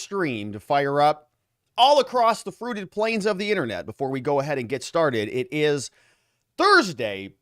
stream to fire up all across the fruited plains of the internet before we go ahead and get started. It is Thursday.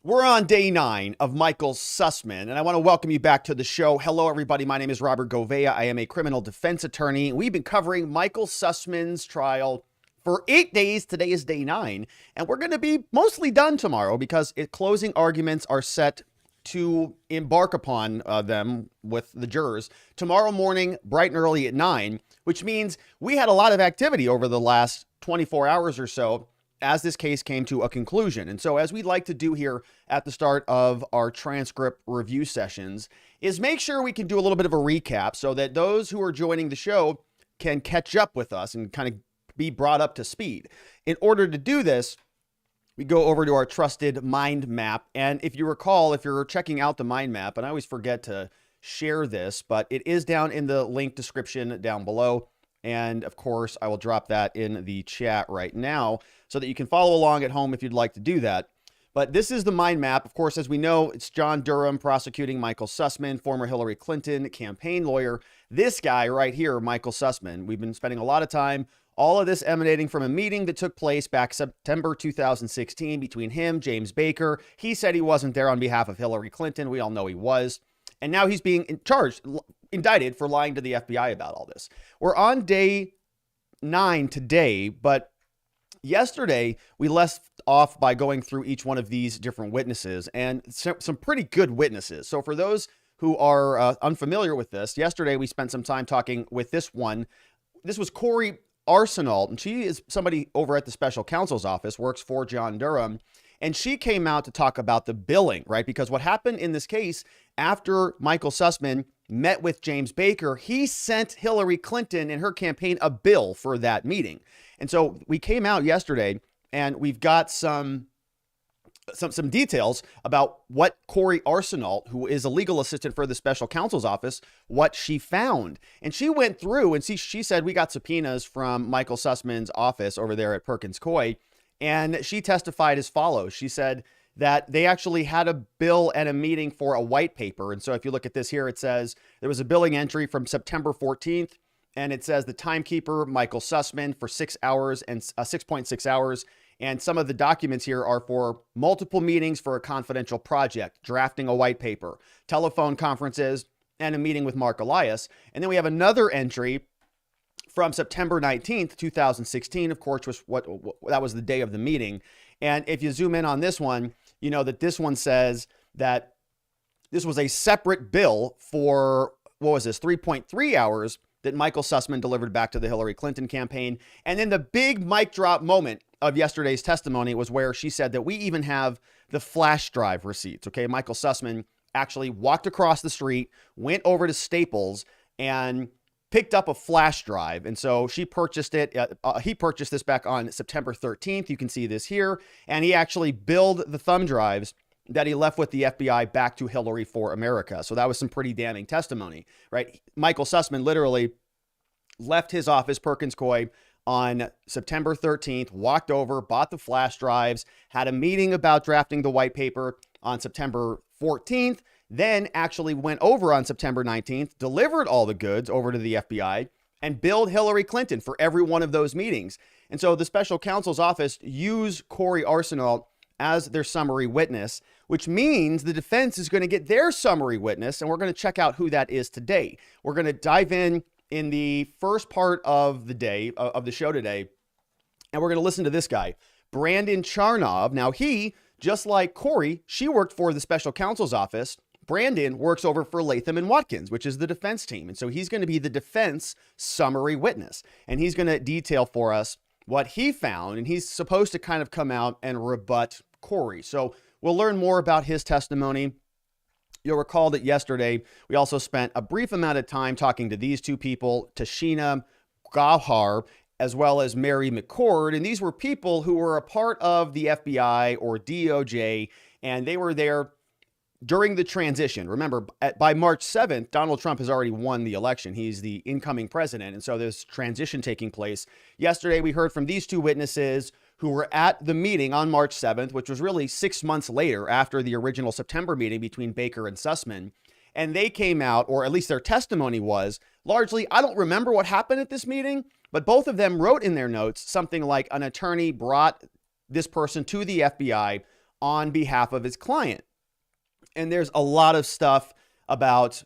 We're on day 9 of Michael Sussman, and I want to welcome you back to the show. Hello, everybody. My name is Robert Gouveia. I am a criminal defense attorney. We've been covering Michael Sussman's trial for 8 days. Today is day 9, and we're going to be mostly done tomorrow because closing arguments are set to embark upon them with the jurors tomorrow morning, bright and early at 9, which means we had a lot of activity over the last 24 hours or so as this case came to a conclusion. And so as we like to do here at the start of our transcript review sessions is make sure we can do a little bit of a recap so that those who are joining the show can catch up with us and kind of be brought up to speed. In order to do this, we go over to our trusted mind map. And if you recall, if you're checking out the mind map, and I always forget to share this, but it is down in the link description down below. And of course, I will drop that in the chat right now so that you can follow along at home if you'd like to do that. But this is the mind map. Of course, as we know, it's John Durham prosecuting Michael Sussman, former Hillary Clinton campaign lawyer. This guy right here, Michael Sussman, we've been spending a lot of time, all of this emanating from a meeting that took place back September 2016 between him, James Baker. He said he wasn't there on behalf of Hillary Clinton. We all know he was. And now he's being indicted for lying to the FBI about all this. We're on day 9 today, but yesterday we left off by going through each one of these different witnesses and some pretty good witnesses. So for those who are unfamiliar with this, yesterday we spent some time talking with this one. This was Corey Arsenault, and she is somebody over at the special counsel's office, works for John Durham. And she came out to talk about the billing, right? Because what happened in this case, after Michael Sussman met with James Baker, he sent Hillary Clinton and her campaign a bill for that meeting. And so we came out yesterday and we've got some details about what Corey Arsenault, who is a legal assistant for the special counsel's office, what she found. And she went through and she said, we got subpoenas from Michael Sussman's office over there at Perkins Coie. And she testified as follows. She said that they actually had a bill and a meeting for a white paper. And so if you look at this here, it says there was a billing entry from September 14th. And it says the timekeeper, Michael Sussman, for 6 hours and 6.6 hours. And some of the documents here are for multiple meetings for a confidential project, drafting a white paper, telephone conferences, and a meeting with Mark Elias. And then we have another entry from September 19th, 2016, of course, that was the day of the meeting. And if you zoom in on this one, you know that this one says that this was a separate bill for, 3.3 hours that Michael Sussman delivered back to the Hillary Clinton campaign. And then the big mic drop moment of yesterday's testimony was where she said that we even have the flash drive receipts. Okay, Michael Sussman actually walked across the street, went over to Staples, and picked up a flash drive. And so she purchased it. He purchased this back on September 13th. You can see this here. And he actually billed the thumb drives that he left with the FBI back to Hillary for America. So that was some pretty damning testimony, right? Michael Sussman literally left his office, Perkins Coie, on September 13th, walked over, bought the flash drives, had a meeting about drafting the white paper on September 14th, then actually went over on September 19th, delivered all the goods over to the FBI, and billed Hillary Clinton for every one of those meetings. And so the special counsel's office used Corey Arsenault as their summary witness, which means the defense is going to get their summary witness, and we're going to check out who that is today. We're going to dive in the first part of the day, of the show today, and we're going to listen to this guy, Brandon Charnov. Now he, just like Corey, she worked for the special counsel's office. Brandon works over for Latham and Watkins, which is the defense team. And so he's going to be the defense summary witness. And he's going to detail for us what he found. And he's supposed to kind of come out and rebut Corey. So we'll learn more about his testimony. You'll recall that yesterday, we also spent a brief amount of time talking to these two people, Tashina Gauhar, as well as Mary McCord. And these were people who were a part of the FBI or DOJ, and they were there during the transition. Remember, by March 7th, Donald Trump has already won the election. He's the incoming president. And so there's transition taking place. Yesterday, we heard from these two witnesses who were at the meeting on March 7th, which was really 6 months later after the original September meeting between Baker and Sussman. And they came out, or at least their testimony was, largely, I don't remember what happened at this meeting, but both of them wrote in their notes something like an attorney brought this person to the FBI on behalf of his client. And there's a lot of stuff about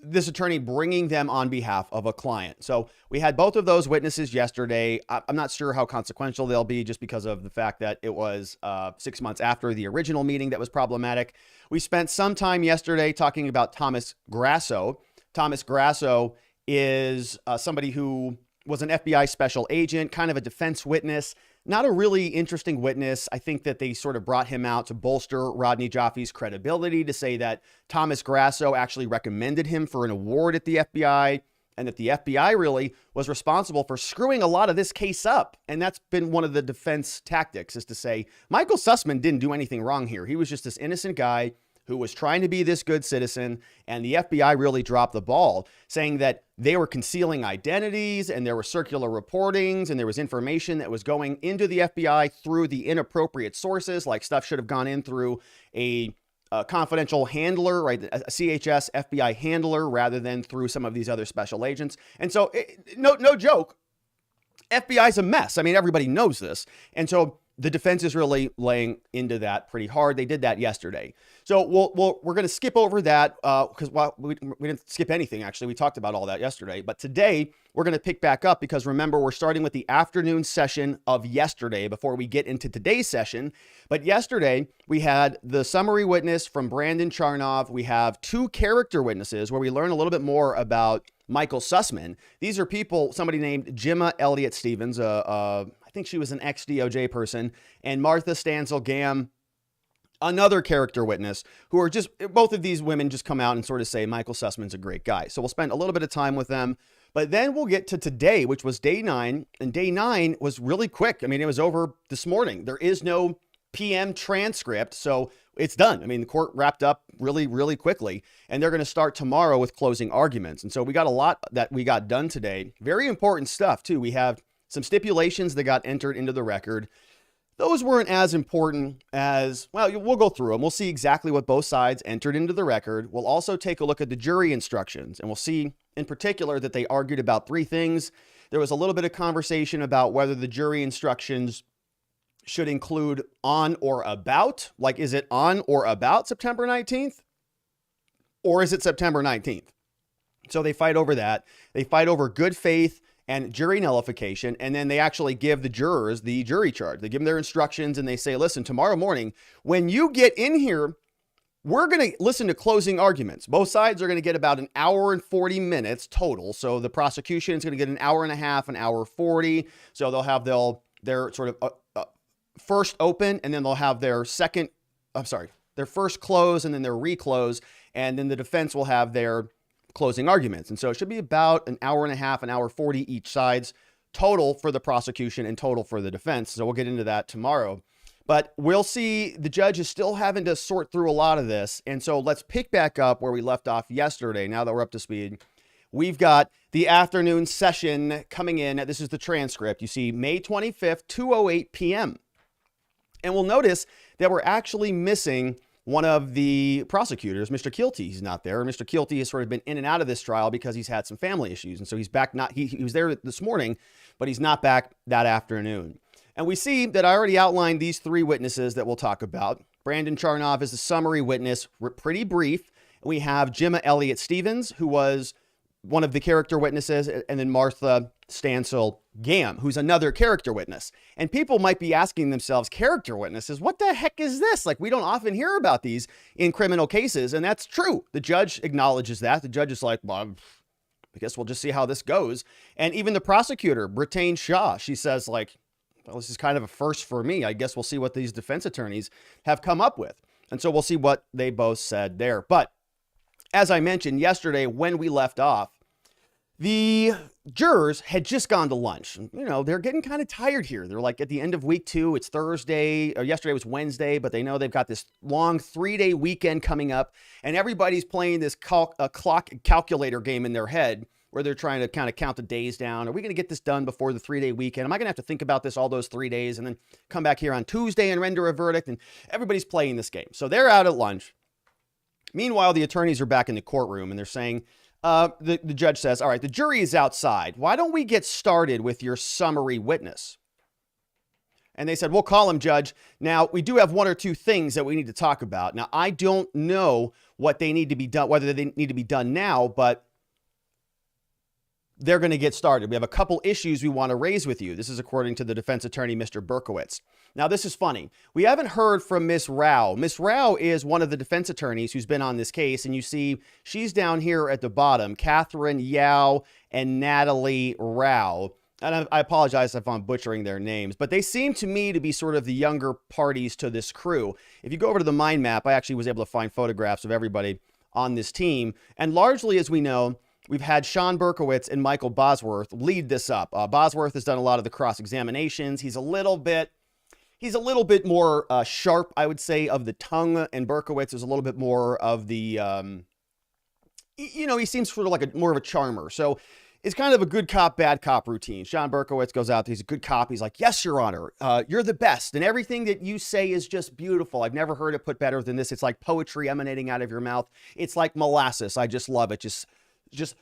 this attorney bringing them on behalf of a client. So we had both of those witnesses yesterday. I'm not sure how consequential they'll be just because of the fact that it was 6 months after the original meeting that was problematic. We spent some time yesterday talking about Thomas Grasso. Thomas Grasso is somebody who was an FBI special agent, kind of a defense witness. Not a really interesting witness. I think that they sort of brought him out to bolster Rodney Jaffe's credibility, to say that Thomas Grasso actually recommended him for an award at the FBI, and that the FBI really was responsible for screwing a lot of this case up. And that's been one of the defense tactics, is to say, Michael Sussman didn't do anything wrong here. He was just this innocent guy who was trying to be this good citizen, and the FBI really dropped the ball, saying that they were concealing identities, and there were circular reportings, and there was information that was going into the FBI through the inappropriate sources, like stuff should have gone in through a confidential handler, right? A CHS FBI handler, rather than through some of these other special agents. And so, no joke, FBI's a mess. I mean, everybody knows this. And so the defense is really laying into that pretty hard. They did that yesterday. So we're going to skip over that because we didn't skip anything, actually. We talked about all that yesterday. But today, we're going to pick back up because, remember, we're starting with the afternoon session of yesterday before we get into today's session. But yesterday, we had the summary witness from Brandon Charnov. We have two character witnesses where we learn a little bit more about Michael Sussman. These are people, somebody named Jimma Elliott-Stevens, I think she was an ex-DOJ person, and Martha Stansell-Gamm, another character witness, who are just, both of these women just come out and sort of say, Michael Sussman's a great guy. So we'll spend a little bit of time with them, but then we'll get to today, which was day 9, and day 9 was really quick. I mean, it was over this morning. There is no PM transcript, so it's done. I mean, the court wrapped up really, really quickly, and they're going to start tomorrow with closing arguments. And so we got a lot that we got done today. Very important stuff, too. We have some stipulations that got entered into the record. Those weren't as important as, well, we'll go through them. We'll see exactly what both sides entered into the record. We'll also take a look at the jury instructions, and we'll see in particular that they argued about 3 things. There was a little bit of conversation about whether the jury instructions should include on or about. Like, is it on or about September 19th? Or is it September 19th? So they fight over that. They fight over good faith and jury nullification, and then they actually give the jurors the jury charge. They give them their instructions, and they say, listen, tomorrow morning, when you get in here, we're going to listen to closing arguments. Both sides are going to get about 1 hour and 40 minutes total. So the prosecution is going to get 1 hour and a half, 1 hour 40. So they'll have their sort of first open, and then they'll have their their first close, and then their reclose, and then the defense will have their closing arguments. And so it should be about 1 hour and a half, 1 hour 40 each side's total for the prosecution and total for the defense. So we'll get into that tomorrow. But we'll see the judge is still having to sort through a lot of this. And so let's pick back up where we left off yesterday. Now that we're up to speed, we've got the afternoon session coming in. This is the transcript. You see May 25th, 2:08 p.m. And we'll notice that we're actually missing one of the prosecutors, Mr. Keelty. He's not there. Mr. Keelty has sort of been in and out of this trial because he's had some family issues. And so he's back. He was there this morning, but he's not back that afternoon. And we see that I already outlined these 3 witnesses that we'll talk about. Brandon Charnov is the summary witness, pretty brief. We have Jimma Elliott-Stevens, who was one of the character witnesses, and then Martha Stansell-Gamm, who's another character witness. And people might be asking themselves, character witnesses, what the heck is this? Like, we don't often hear about these in criminal cases, and that's true. The judge acknowledges that. The judge is like, well, I guess we'll just see how this goes. And even the prosecutor, Brittane Shaw, she says, like, well, this is kind of a first for me. I guess we'll see what these defense attorneys have come up with. And so we'll see what they both said there. But as I mentioned yesterday, when we left off, the jurors had just gone to lunch. You know, they're getting kind of tired here. They're like at the end of week 2, it's Thursday, or yesterday was Wednesday, but they know they've got this long 3-day weekend coming up, and everybody's playing this clock calculator game in their head where they're trying to kind of count the days down. Are we going to get this done before the 3-day weekend? Am I going to have to think about this all those 3 days and then come back here on Tuesday and render a verdict? And everybody's playing this game. So they're out at lunch. Meanwhile, the attorneys are back in the courtroom and they're saying, the judge says, all right, the jury is outside. Why don't we get started with your summary witness? And they said, we'll call him, Judge. Now, we do have one or two things that we need to talk about. Now, I don't know what they need to be done, whether they need to be done now, but they're going to get started. We have a couple issues we want to raise with you. This is according to the defense attorney, Mr. Berkowitz. Now, this is funny. We haven't heard from Miss Rao. Miss Rao is one of the defense attorneys who's been on this case, and you see she's down here at the bottom, Catherine Yao and Natalie Rao. And I apologize if I'm butchering their names, but they seem to me to be sort of the younger parties to this crew. If you go over to the mind map, I actually was able to find photographs of everybody on this team. And largely, as we know, we've had Sean Berkowitz and Michael Bosworth lead this up. Bosworth has done a lot of the cross-examinations. He's a little bit more sharp, I would say, of the tongue, and Berkowitz is a little bit more of the, he seems sort of like more of a charmer. So it's kind of a good cop, bad cop routine. Sean Berkowitz goes out there. He's a good cop. He's like, yes, Your Honor, you're the best. And everything that you say is just beautiful. I've never heard it put better than this. It's like poetry emanating out of your mouth. It's like molasses. I just love it. Just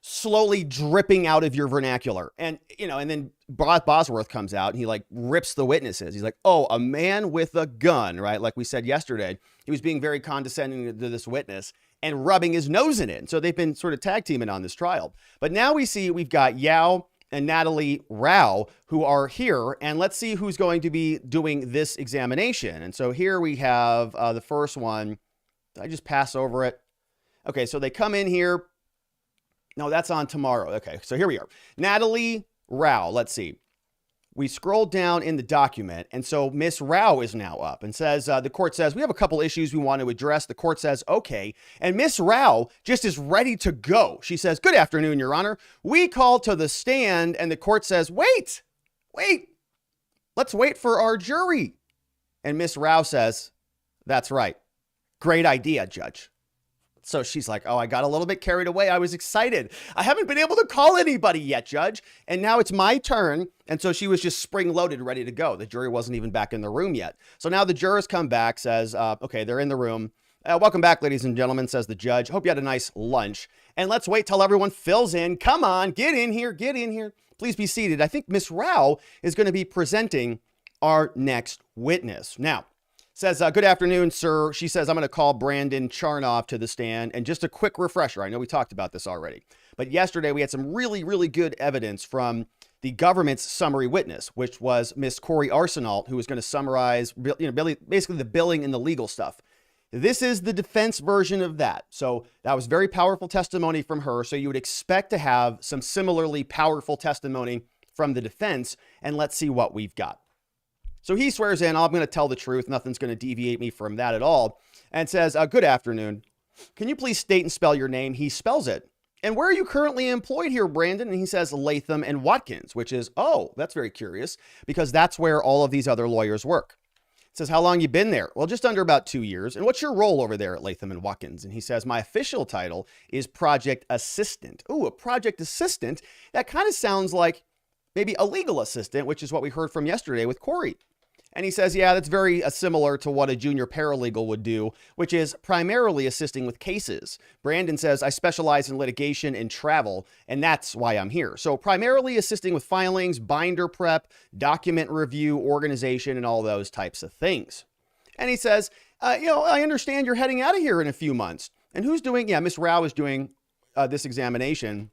slowly dripping out of your vernacular. And, and then Bosworth comes out and he like rips the witnesses. He's like, oh, a man with a gun, right? Like we said yesterday, he was being very condescending to this witness and rubbing his nose in it. And so they've been sort of tag teaming on this trial. But now we've got Yao and Natalie Rao who are here. And let's see who's going to be doing this examination. And so here we have the first one. Did I just pass over it? Okay, so they come in here. No, that's on tomorrow. Okay, so here we are. Natalie Rao, let's see. We scroll down in the document, and so Miss Rao is now up and says, the court says, we have a couple issues we want to address. The court says, okay. And Miss Rao just is ready to go. She says, good afternoon, Your Honor. We call to the stand, and the court says, wait, let's wait for our jury. And Miss Rao says, that's right. Great idea, Judge. So she's like, oh, I got a little bit carried away. I was excited. I haven't been able to call anybody yet, Judge. And now it's my turn. And so she was just spring loaded, ready to go. The jury wasn't even back in the room yet. So now the jurors come back, says, okay, they're in the room. Welcome back, ladies and gentlemen, says the judge. Hope you had a nice lunch. And let's wait till everyone fills in. Come on, get in here, get in here. Please be seated. I think Miss Rao is going to be presenting our next witness. Now, says, good afternoon, sir. She says, I'm going to call Brandon Charnov to the stand. And just a quick refresher. I know we talked about this already, but yesterday we had some really, really good evidence from the government's summary witness, which was Miss Corey Arsenault, who was going to summarize, basically the billing and the legal stuff. This is the defense version of that. So that was very powerful testimony from her. So you would expect to have some similarly powerful testimony from the defense. And let's see what we've got. So he swears in, I'm going to tell the truth. Nothing's going to deviate me from that at all. And says, good afternoon. Can you please state and spell your name? He spells it. And where are you currently employed here, Brandon? And he says Latham and Watkins, which is, oh, that's very curious because that's where all of these other lawyers work. It says, how long you been there? Well, just under about 2 years. And what's your role over there at Latham and Watkins? And he says, my official title is project assistant. Ooh, a project assistant. That kind of sounds like maybe a legal assistant, which is what we heard from yesterday with Corey. And he says, yeah, that's very similar to what a junior paralegal would do, which is primarily assisting with cases. Brandon says, I specialize in litigation and travel, and that's why I'm here. So primarily assisting with filings, binder prep, document review, organization, and all those types of things. And he says, I understand you're heading out of here in a few months. And who's doing, Miss Rao is doing this examination.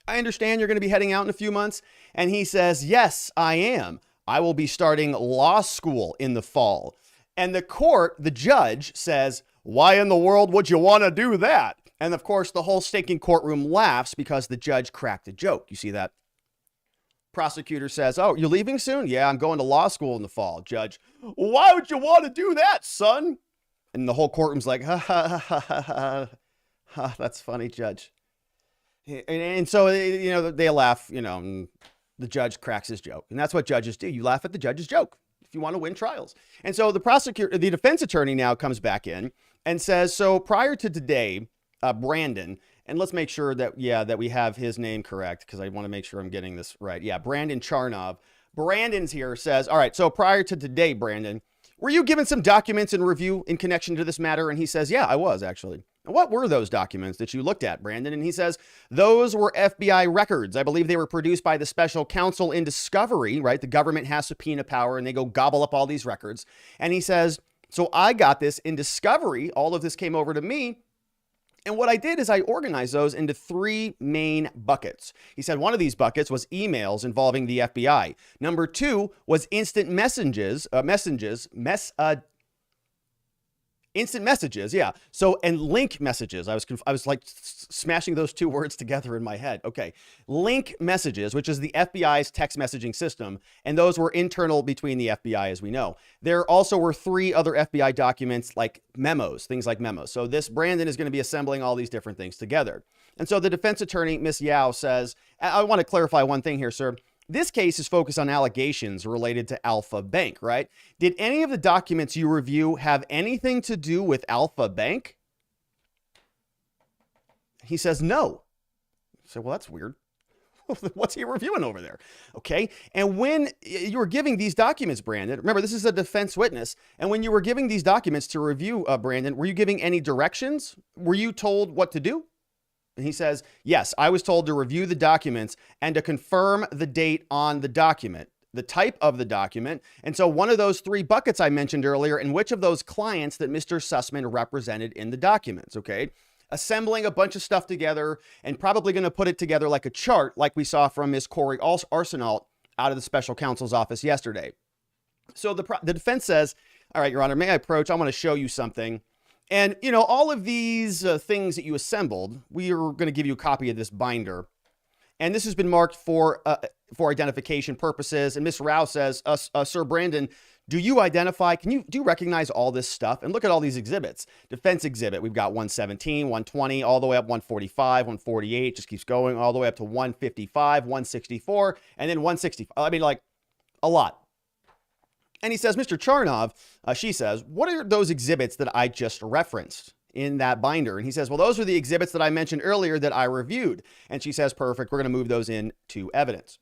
I understand you're going to be heading out in a few months. And he says, yes, I am. I will be starting law school in the fall. And the judge says, why in the world would you want to do that? And of course, the whole stinking courtroom laughs because the judge cracked a joke. You see that? Prosecutor says, oh, you're leaving soon? Yeah, I'm going to law school in the fall. Judge, why would you want to do that, son? And the whole courtroom's like, ha, ha, ha, ha, ha, ha. That's funny, Judge. And so, they laugh, and the judge cracks his joke. And that's what judges do. You laugh at the judge's joke if you want to win trials. And so the defense attorney now comes back in and says, so prior to today, Brandon, and let's make sure that we have his name correct because I want to make sure I'm getting this right. Yeah, Brandon Charnov. Brandon's here says, all right, so prior to today, Brandon, were you given some documents in review in connection to this matter? And he says, yeah, I was actually. What were those documents that you looked at, Brandon? And he says, those were FBI records. I believe they were produced by the special counsel in discovery, right? The government has subpoena power and they go gobble up all these records. And he says, so I got this in discovery. All of this came over to me. And what I did is I organized those into 3 main buckets. He said one of these buckets was emails involving the FBI. Number 2 was instant instant messages, yeah. So, and link messages. I was like smashing those 2 words together in my head. Okay. Link messages, which is the FBI's text messaging system. And those were internal between the FBI, as we know. There also were 3 other FBI documents like memos, things like memos. So this Brandon is going to be assembling all these different things together. And so the defense attorney, Miss Yao, says, I want to clarify one thing here, sir. This case is focused on allegations related to Alpha Bank, right? Did any of the documents you review have anything to do with Alpha Bank? He says no. I said, well, that's weird. What's he reviewing over there? Okay. And when you were giving these documents, Brandon, remember, this is a defense witness. And when you were giving these documents to review, Brandon, were you giving any directions? Were you told what to do? And he says, yes, I was told to review the documents and to confirm the date on the document, the type of the document. And so one of those 3 buckets I mentioned earlier, and which of those clients that Mr. Sussman represented in the documents, okay? Assembling a bunch of stuff together and probably going to put it together like a chart, like we saw from Ms. Corey Arsenault out of the special counsel's office yesterday. So the defense says, all right, Your Honor, may I approach? I want to show you something. And, you know, all of these things that you assembled, we are going to give you a copy of this binder. And this has been marked for identification purposes. And Ms. Rao says, Sir Brandon, do you recognize all this stuff? And look at all these exhibits. Defense exhibit, we've got 117, 120, all the way up 145, 148, just keeps going all the way up to 155, 164, and then 165. I mean, like a lot. And he says, Mr. Charnov, she says, what are those exhibits that I just referenced in that binder? And he says, well, those are the exhibits that I mentioned earlier that I reviewed. And she says, perfect, we're going to move those into evidence.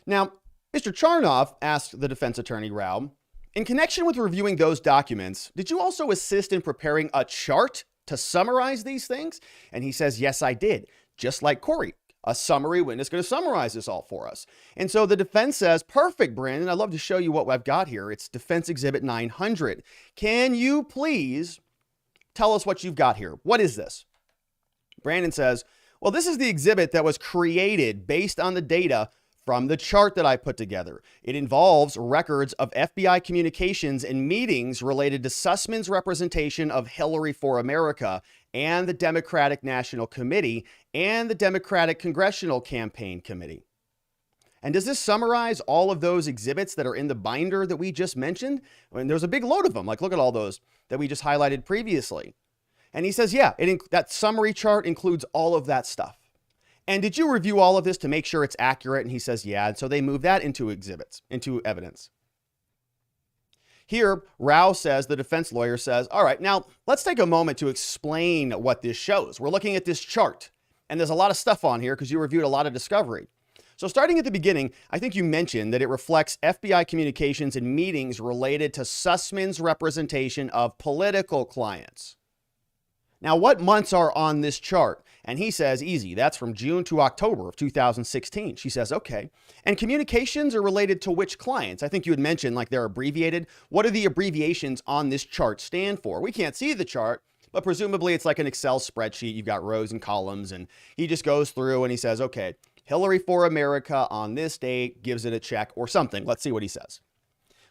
Now, Mr. Charnov asked the defense attorney, Rao, in connection with reviewing those documents, did you also assist in preparing a chart to summarize these things? And he says, yes, I did. Just like Corey. A summary witness going to summarize this all for us. And so the defense says, perfect, Brandon. I'd love to show you what I've got here. It's Defense Exhibit 900. Can you please tell us what you've got here? What is this? Brandon says, well, this is the exhibit that was created based on the data from the chart that I put together. It involves records of FBI communications and meetings related to Sussman's representation of Hillary for America and the Democratic National Committee and the Democratic Congressional Campaign Committee. And does this summarize all of those exhibits that are in the binder that we just mentioned? I mean, there's a big load of them. Like, look at all those that we just highlighted previously. And he says, yeah, that summary chart includes all of that stuff. And did you review all of this to make sure it's accurate? And he says, yeah. And so they move that into evidence. Here, Rao says, the defense lawyer says, all right, now let's take a moment to explain what this shows. We're looking at this chart, and there's a lot of stuff on here because you reviewed a lot of discovery. So starting at the beginning, I think you mentioned that it reflects FBI communications and meetings related to Sussman's representation of political clients. Now, what months are on this chart? And he says, easy, that's from June to October of 2016. She says, okay. And communications are related to which clients? I think you had mentioned like they're abbreviated. What do the abbreviations on this chart stand for? We can't see the chart, but presumably it's like an Excel spreadsheet. You've got rows and columns, and he just goes through and he says, okay, Hillary for America on this date, gives it a check or something. Let's see what he says.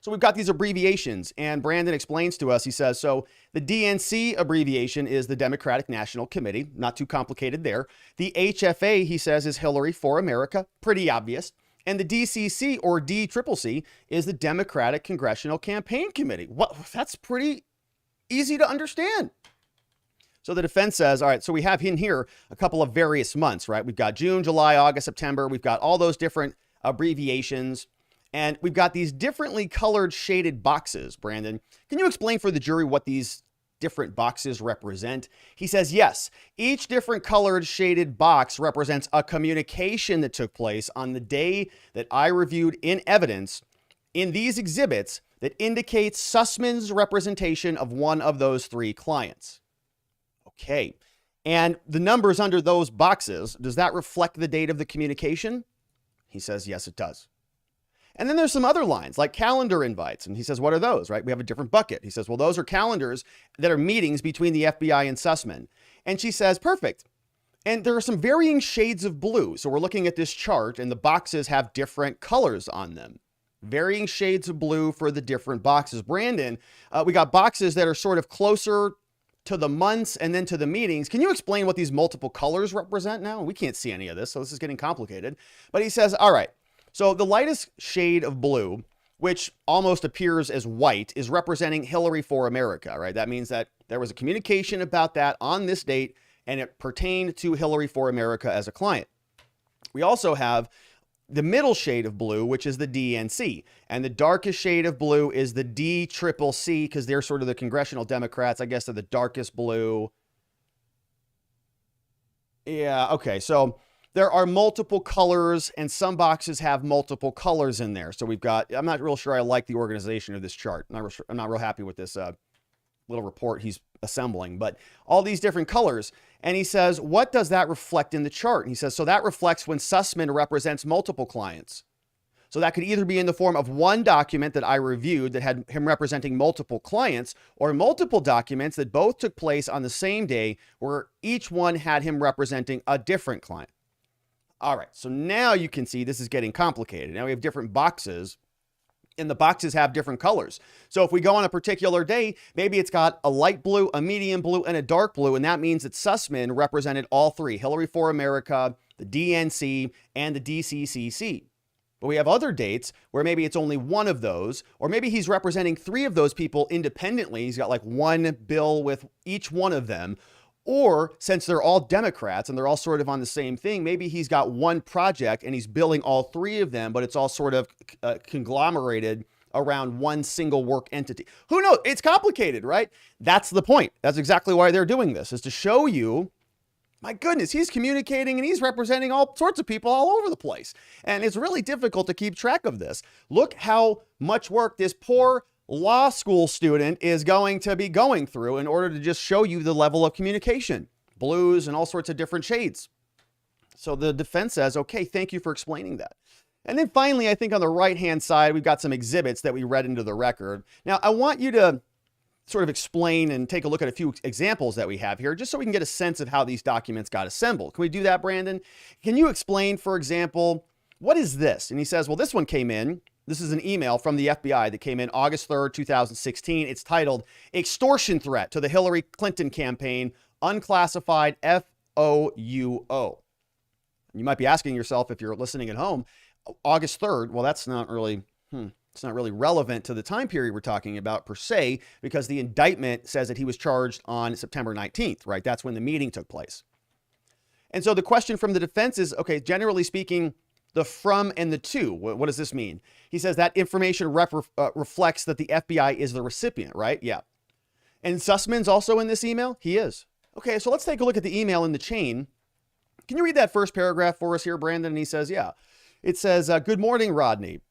So we've got these abbreviations, and Brandon explains to us, he says, so the DNC abbreviation is the Democratic National Committee, not too complicated there. The HFA, he says, is Hillary for America, pretty obvious. And the DCC or DCCC is the Democratic Congressional Campaign Committee. Well, that's pretty easy to understand. So the defense says, all right, so we have in here a couple of various months, right? We've got June, July, August, September. We've got all those different abbreviations. And we've got these differently colored shaded boxes. Brandon, can you explain for the jury what these different boxes represent? He says, yes, each different colored shaded box represents a communication that took place on the day that I reviewed in evidence in these exhibits that indicates Sussman's representation of one of those three clients. Okay. And the numbers under those boxes, does that reflect the date of the communication? He says, yes, it does. And then there's some other lines like calendar invites. And he says, what are those, right? We have a different bucket. He says, well, those are calendars that are meetings between the FBI and Sussman. And she says, perfect. And there are some varying shades of blue. So we're looking at this chart and the boxes have different colors on them. Varying shades of blue for the different boxes. Brandon, we got boxes that are sort of closer to the months and then to the meetings. Can you explain what these multiple colors represent now? We can't see any of this, so this is getting complicated. But he says, all right, so the lightest shade of blue, which almost appears as white, is representing Hillary for America, right? That means that there was a communication about that on this date, and it pertained to Hillary for America as a client. We also have the middle shade of blue, which is the DNC, and the darkest shade of blue is the DCCC, because they're sort of the congressional Democrats. I guess they're the darkest blue. Yeah, okay, so there are multiple colors, and some boxes have multiple colors in there. So we've got, I'm not real sure I like the organization of this chart. I'm not real happy with this little report he's assembling, but all these different colors. And he says, what does that reflect in the chart? And he says, so that reflects when Sussman represents multiple clients. So that could either be in the form of one document that I reviewed that had him representing multiple clients, or multiple documents that both took place on the same day where each one had him representing a different client. All right, so now you can see this is getting complicated. Now we have different boxes, and the boxes have different colors. So if we go on a particular day, maybe it's got a light blue, a medium blue, and a dark blue, and that means that Sussman represented all three, Hillary for America, the DNC, and the DCCC. But we have other dates where maybe it's only one of those, or maybe he's representing three of those people independently. He's got like one bill with each one of them. Or since they're all Democrats and they're all sort of on the same thing, maybe he's got one project and he's billing all three of them, but it's all sort of conglomerated around one single work entity. Who knows? It's complicated, right? That's the point. That's exactly why they're doing this, is to show you, my goodness, he's communicating and he's representing all sorts of people all over the place. And it's really difficult to keep track of this. Look how much work this poor law school student is going to be going through in order to just show you the level of communication, blues and all sorts of different shades. So the defense says, okay, thank you for explaining that. And then finally, I think on the right-hand side, we've got some exhibits that we read into the record. Now, I want you to sort of explain and take a look at a few examples that we have here, just so we can get a sense of how these documents got assembled. Can we do that, Brandon? Can you explain, for example, what is this? And he says, well, this one came in. This is an email from the FBI that came in August 3rd, 2016. It's titled Extortion Threat to the Hillary Clinton Campaign, Unclassified FOUO. You might be asking yourself, if you're listening at home, August 3rd, well, that's not really, it's not really relevant to the time period we're talking about per se, because the indictment says that he was charged on September 19th, right? That's when the meeting took place. And so the question from the defense is, okay, generally speaking, the from and the to, what does this mean? He says that information reflects that the FBI is the recipient, right? Yeah. And Sussman's also in this email? He is. Okay, so let's take a look at the email in the chain. Can you read that first paragraph for us here, Brandon? And he says, yeah. It says, good morning, Rodney.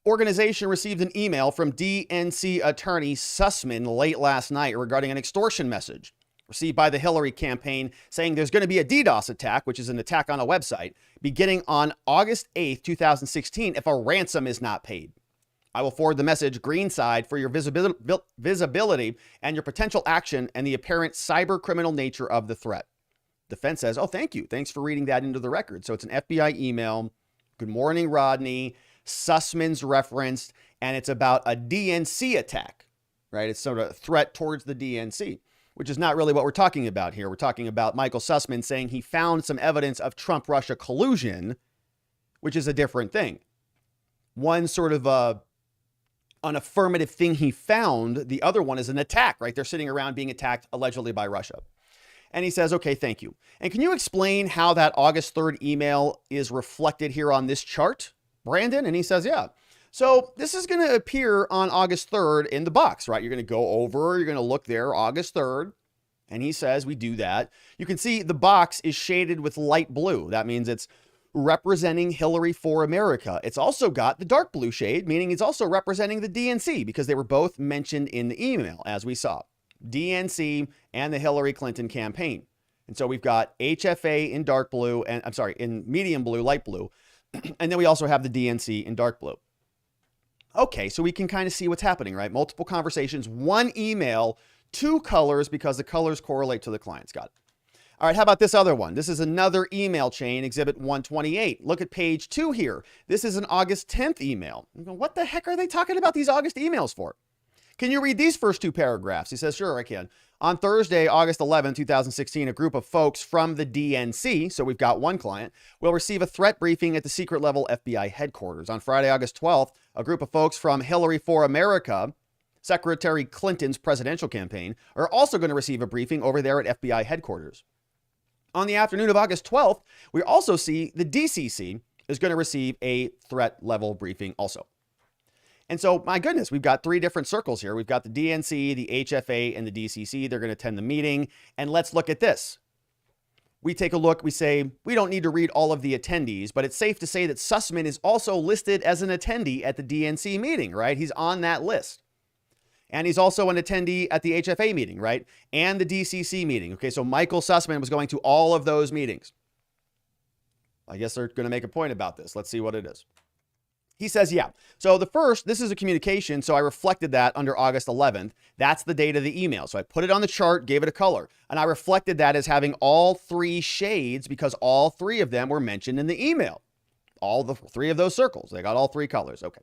Organization received an email from DNC attorney Sussman late last night regarding an extortion message received by the Hillary campaign saying there's going to be a DDoS attack, which is an attack on a website, beginning on August 8th, 2016, if a ransom is not paid. I will forward the message greenside for your visibility and your potential action and the apparent cyber criminal nature of the threat. Defense says, oh, thank you. Thanks for reading that into the record. So it's an FBI email. Good morning, Rodney. Sussman's referenced, and it's about a DNC attack, right? It's sort of a threat towards the DNC, which is not really what we're talking about here. We're talking about Michael Sussman saying he found some evidence of Trump-Russia collusion, which is a different thing. One sort of an affirmative thing he found. The other one is an attack, right? They're sitting around being attacked allegedly by Russia. And he says, okay, thank you. And can you explain how that August 3rd email is reflected here on this chart, Brandon? And he says, yeah. So this is going to appear on August 3rd in the box, right? You're going to go over, you're going to look there, August 3rd. And he says we do that. You can see the box is shaded with light blue. That means it's representing Hillary for America. It's also got the dark blue shade, meaning it's also representing the DNC, because they were both mentioned in the email, as we saw. DNC and the Hillary Clinton campaign. And so we've got HFA in dark blue, and I'm sorry, in medium blue, light blue. And then we also have the DNC in dark blue. Okay, so we can kind of see what's happening, right? Multiple conversations, one email, two colors, because the colors correlate to the clients. Got it. All right, how about this other one? This is another email chain, Exhibit 128. Look at page 2 here. This is an August 10th email. What the heck are they talking about these August emails for? Can you read these first two paragraphs? He says, sure, I can. On Thursday, August 11, 2016, a group of folks from the DNC, so we've got one client, will receive a threat briefing at the secret level FBI headquarters. On Friday, August 12th, a group of folks from Hillary for America, Secretary Clinton's presidential campaign, are also going to receive a briefing over there at FBI headquarters. On the afternoon of August 12th, we also see the DCC is going to receive a threat level briefing also. And so, my goodness, we've got three different circles here. We've got the DNC, the HFA, and the DCC. They're going to attend the meeting. And let's look at this. We take a look. We say, we don't need to read all of the attendees, but it's safe to say that Sussman is also listed as an attendee at the DNC meeting, right? He's on that list. And he's also an attendee at the HFA meeting, right? And the DCC meeting. Okay, so Michael Sussman was going to all of those meetings. I guess they're going to make a point about this. Let's see what it is. He says, yeah. So the first, this is a communication. So I reflected that under August 11th. That's the date of the email. So I put it on the chart, gave it a color. And I reflected that as having all three shades because all three of them were mentioned in the email. All the three of those circles. They got all three colors. Okay.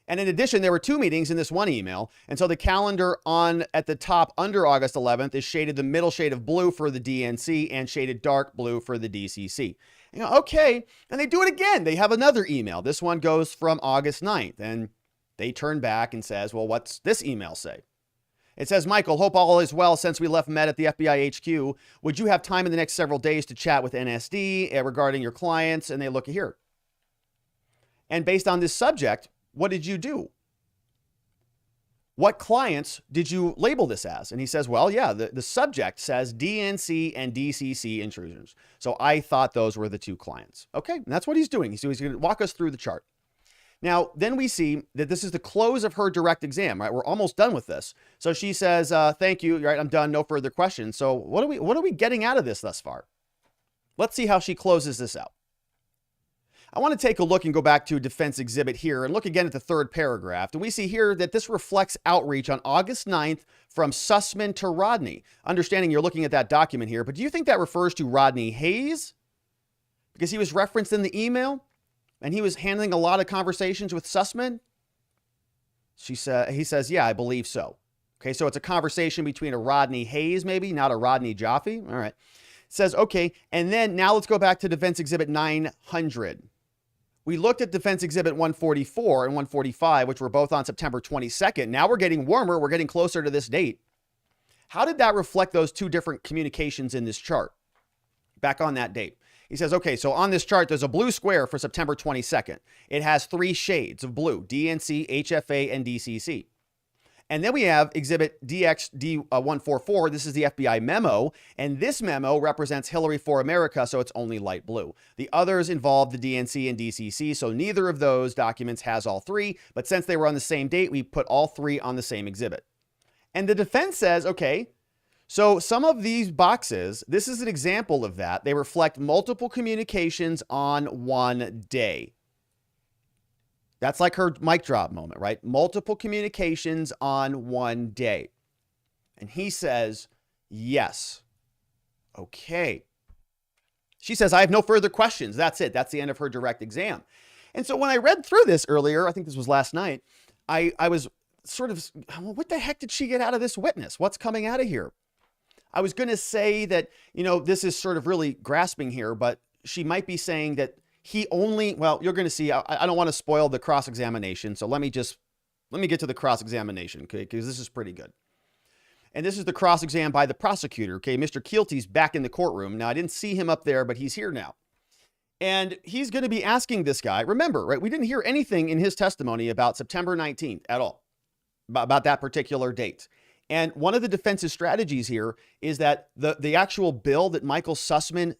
And in addition, there were two meetings in this one email. And so the calendar on at the top under August 11th is shaded the middle shade of blue for the DNC and shaded dark blue for the DCC. You know, okay. And they do it again. They have another email. This one goes from August 9th. And they turn back and says, well, what's this email say? It says, Michael, hope all is well since we left Met at the FBI HQ. Would you have time in the next several days to chat with NSD regarding your clients? And they look here. And based on this subject, what did you do? What clients did you label this as? And he says, well, yeah, the subject says DNC and DCC intrusions. So I thought those were the two clients. Okay, and that's what he's doing. So he's going to walk us through the chart. Now, then we see that this is the close of her direct exam, right? We're almost done with this. So she says, thank you, right? I'm done, no further questions. So what are we getting out of this thus far? Let's see how she closes this out. I want to take a look and go back to defense exhibit here and look again at the third paragraph. And we see here that this reflects outreach on August 9th from Sussman to Rodney. Understanding you're looking at that document here, but do you think that refers to Rodney Hayes? Because he was referenced in the email and he was handling a lot of conversations with Sussman? He says, yeah, I believe so. Okay, so it's a conversation between a Rodney Hayes, maybe, not a Rodney Jaffe. All right. It says, okay, and then now let's go back to defense exhibit 900. We looked at defense exhibit 144 and 145, which were both on September 22nd. Now we're getting warmer. We're getting closer to this date. How did that reflect those two different communications in this chart? Back on that date. He says, okay, so on this chart, there's a blue square for September 22nd. It has three shades of blue, DNC, HFA, and DCC. And then we have exhibit DXD144. This is the FBI memo. And this memo represents Hillary for America, so it's only light blue. The others involve the DNC and DCC, so neither of those documents has all three. But since they were on the same date, we put all three on the same exhibit. And the defense says, okay, so some of these boxes, this is an example of that. They reflect multiple communications on one day. That's like her mic drop moment, right? Multiple communications on one day. And he says, yes. Okay. She says, I have no further questions. That's it. That's the end of her direct exam. And so when I read through this earlier, I think this was last night, I was sort of, what the heck did she get out of this witness? What's coming out of here? I was going to say that, you know, this is sort of really grasping here, but she might be saying that he only, well, you're going to see, I don't want to spoil the cross-examination. So let me get to the cross-examination, okay? Because this is pretty good. And this is the cross-exam by the prosecutor, okay? Mr. Keelty's back in the courtroom. Now, I didn't see him up there, but he's here now. And he's going to be asking this guy, remember, right? We didn't hear anything in his testimony about September 19th at all, about that particular date. And one of the defense's strategies here is that the actual bill that Michael Sussman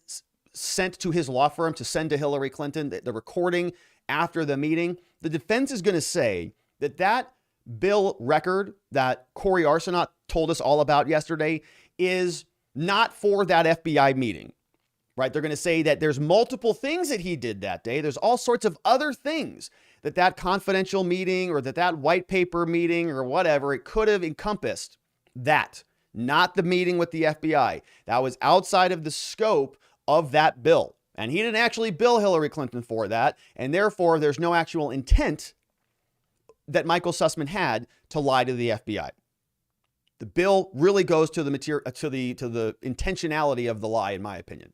sent to his law firm to send to Hillary Clinton, the recording after the meeting, the defense is going to say that that bill record that Corey Arsenault told us all about yesterday is not for that FBI meeting, right? They're going to say that there's multiple things that he did that day. There's all sorts of other things that confidential meeting or that white paper meeting or whatever, it could have encompassed that, not the meeting with the FBI. That was outside of the scope of that bill. And he didn't actually bill Hillary Clinton for that. And therefore, there's no actual intent that Michael Sussman had to lie to the FBI. The bill really goes to the material, to the intentionality of the lie, in my opinion.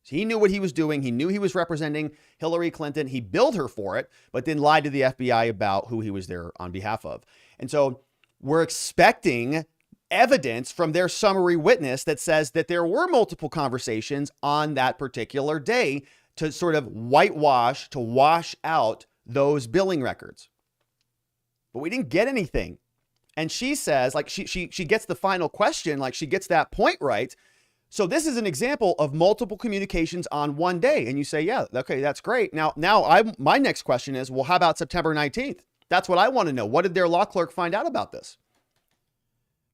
So he knew what he was doing. He knew he was representing Hillary Clinton. He billed her for it, but then lied to the FBI about who he was there on behalf of. And so we're expecting evidence from their summary witness that says that there were multiple conversations on that particular day to sort of whitewash, to wash out those billing records. But we didn't get anything. And she says, like, she gets the final question, like she gets that point right. So this is an example of multiple communications on one day. And you say, yeah, okay, that's great. Now my next question is, well, how about September 19th? That's what I want to know. What did their law clerk find out about this?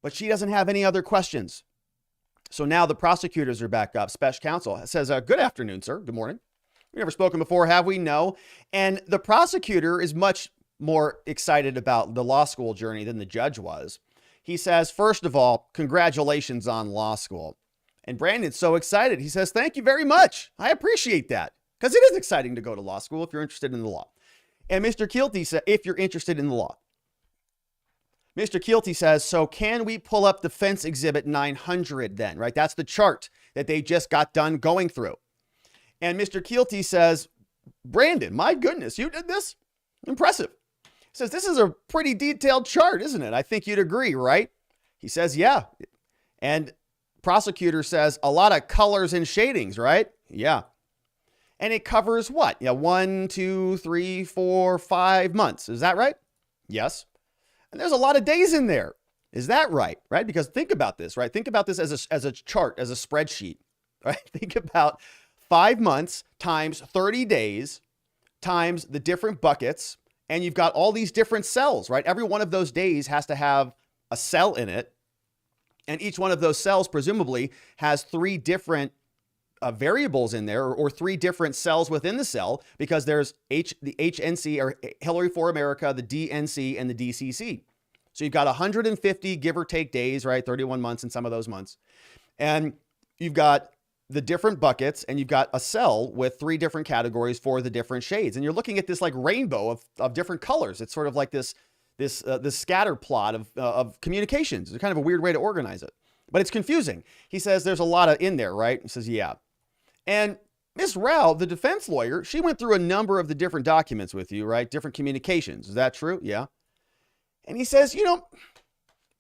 But she doesn't have any other questions. So now the prosecutors are back up. Special counsel says, good afternoon, sir. Good morning. We've never spoken before, have we? No. And the prosecutor is much more excited about the law school journey than the judge was. He says, first of all, congratulations on law school. And Brandon's so excited. He says, thank you very much. I appreciate that, because it is exciting to go to law school if you're interested in the law. And Mr. Keelty said, if you're interested in the law. Mr. Keelty says, so can we pull up Defense Exhibit 900 then, right? That's the chart that they just got done going through. And Mr. Keelty says, Brandon, my goodness, you did this? Impressive. He says, this is a pretty detailed chart, isn't it? I think you'd agree, right? He says, yeah. And prosecutor says, a lot of colors and shadings, right? Yeah. And it covers what? Yeah, 1, 2, 3, 4, 5 months. Is that right? Yes. And there's a lot of days in there. Is that right? Right? Because think about this, right? Think about this as a chart, as a spreadsheet, right? Think about 5 months times 30 days times the different buckets. And you've got all these different cells, right? Every one of those days has to have a cell in it. And each one of those cells presumably has 3 different variables in there, or 3 different cells within the cell, because there's the HNC, or Hillary for America, the DNC, and the DCC. So you've got 150 give or take days, right? 31 months in some of those months. And you've got the different buckets, and you've got a cell with 3 different categories for the different shades. And you're looking at this like rainbow of different colors. It's sort of like this scatter plot of communications. It's kind of a weird way to organize it, but it's confusing. He says there's a lot of in there, right? He says, yeah. And Ms. Rao, the defense lawyer, she went through a number of the different documents with you, right? Different communications. Is that true? Yeah. And he says,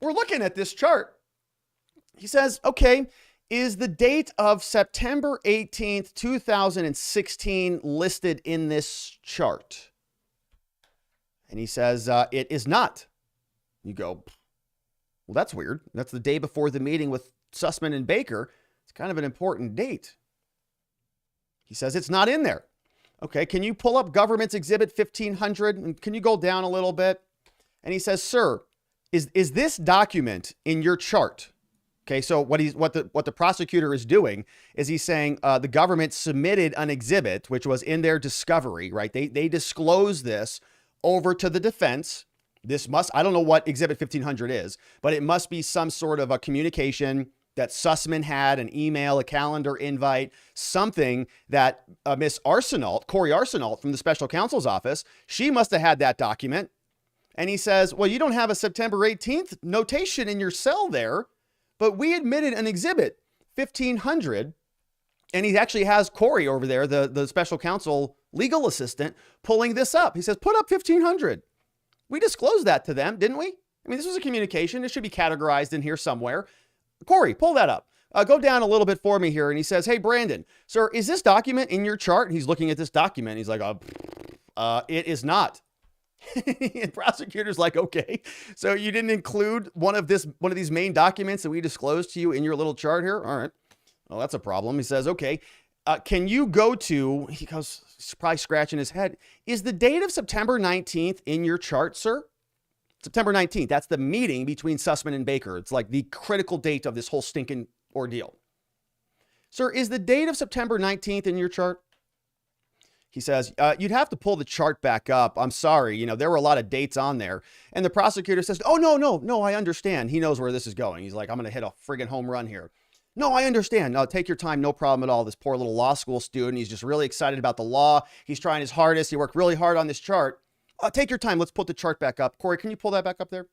we're looking at this chart. He says, okay, is the date of September 18th, 2016 listed in this chart? And he says, it is not. You go, well, that's weird. That's the day before the meeting with Sussman and Baker. It's kind of an important date. He says it's not in there. Okay, can you pull up Government's Exhibit 1500? And can you go down a little bit? And he says, sir, is this document in your chart? Okay, so what the prosecutor is doing is he's saying the government submitted an exhibit, which was in their discovery, right? They disclosed this over to the defense. I don't know what Exhibit 1500 is, but it must be some sort of a communication that Sussman had, an email, a calendar invite, something that Miss Arsenault, Corey Arsenault from the special counsel's office, she must have had that document. And he says, well, you don't have a September 18th notation in your cell there, but we admitted an exhibit, 1500. And he actually has Corey over there, the special counsel legal assistant, pulling this up. He says, put up 1500. We disclosed that to them, didn't we? I mean, this was a communication. It should be categorized in here somewhere. Corey, pull that up. Go down a little bit for me here. And he says, hey, Brandon, sir, is this document in your chart? And he's looking at this document. He's like, it is not. And prosecutor's like, okay, so you didn't include one of these main documents that we disclosed to you in your little chart here? All right. Well, that's a problem. He says, okay, Can you go to, he goes, he's probably scratching his head. Is the date of September 19th in your chart, sir? September 19th. That's the meeting between Sussman and Baker. It's like the critical date of this whole stinking ordeal. Sir, is the date of September 19th in your chart? He says, you'd have to pull the chart back up. I'm sorry. You know, there were a lot of dates on there. And the prosecutor says, oh, no, I understand. He knows where this is going. He's like, I'm going to hit a friggin' home run here. No, I understand. No, take your time. No problem at all. This poor little law school student, he's just really excited about the law. He's trying his hardest. He worked really hard on this chart. Take your time. Let's put the chart back up. Corey, can you pull that back up there?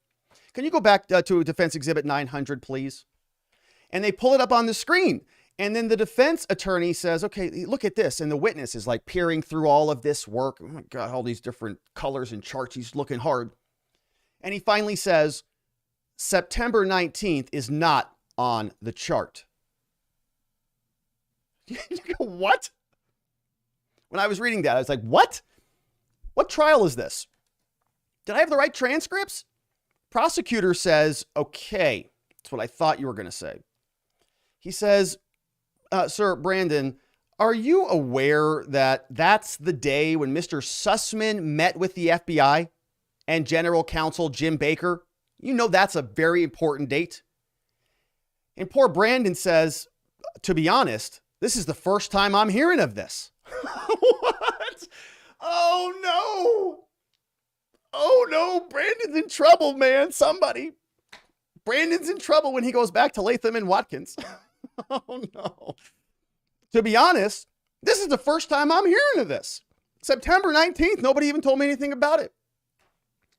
Can you go back to Defense Exhibit 900, please? And they pull it up on the screen. And then the defense attorney says, okay, look at this. And the witness is like peering through all of this work. Oh my God, all these different colors and charts. He's looking hard. And he finally says, September 19th is not on the chart. You go, what? When I was reading that, I was like, what? What trial is this? Did I have the right transcripts? Prosecutor says, okay, that's what I thought you were going to say. He says, Sir Brandon, are you aware that that's the day when Mr. Sussman met with the FBI and General Counsel Jim Baker? You know that's a very important date. And poor Brandon says, to be honest, this is the first time I'm hearing of this. What? Oh, no. Oh, no. Brandon's in trouble, man. Somebody. Brandon's in trouble when he goes back to Latham and Watkins. Oh, no. To be honest, this is the first time I'm hearing of this. September 19th, nobody even told me anything about it.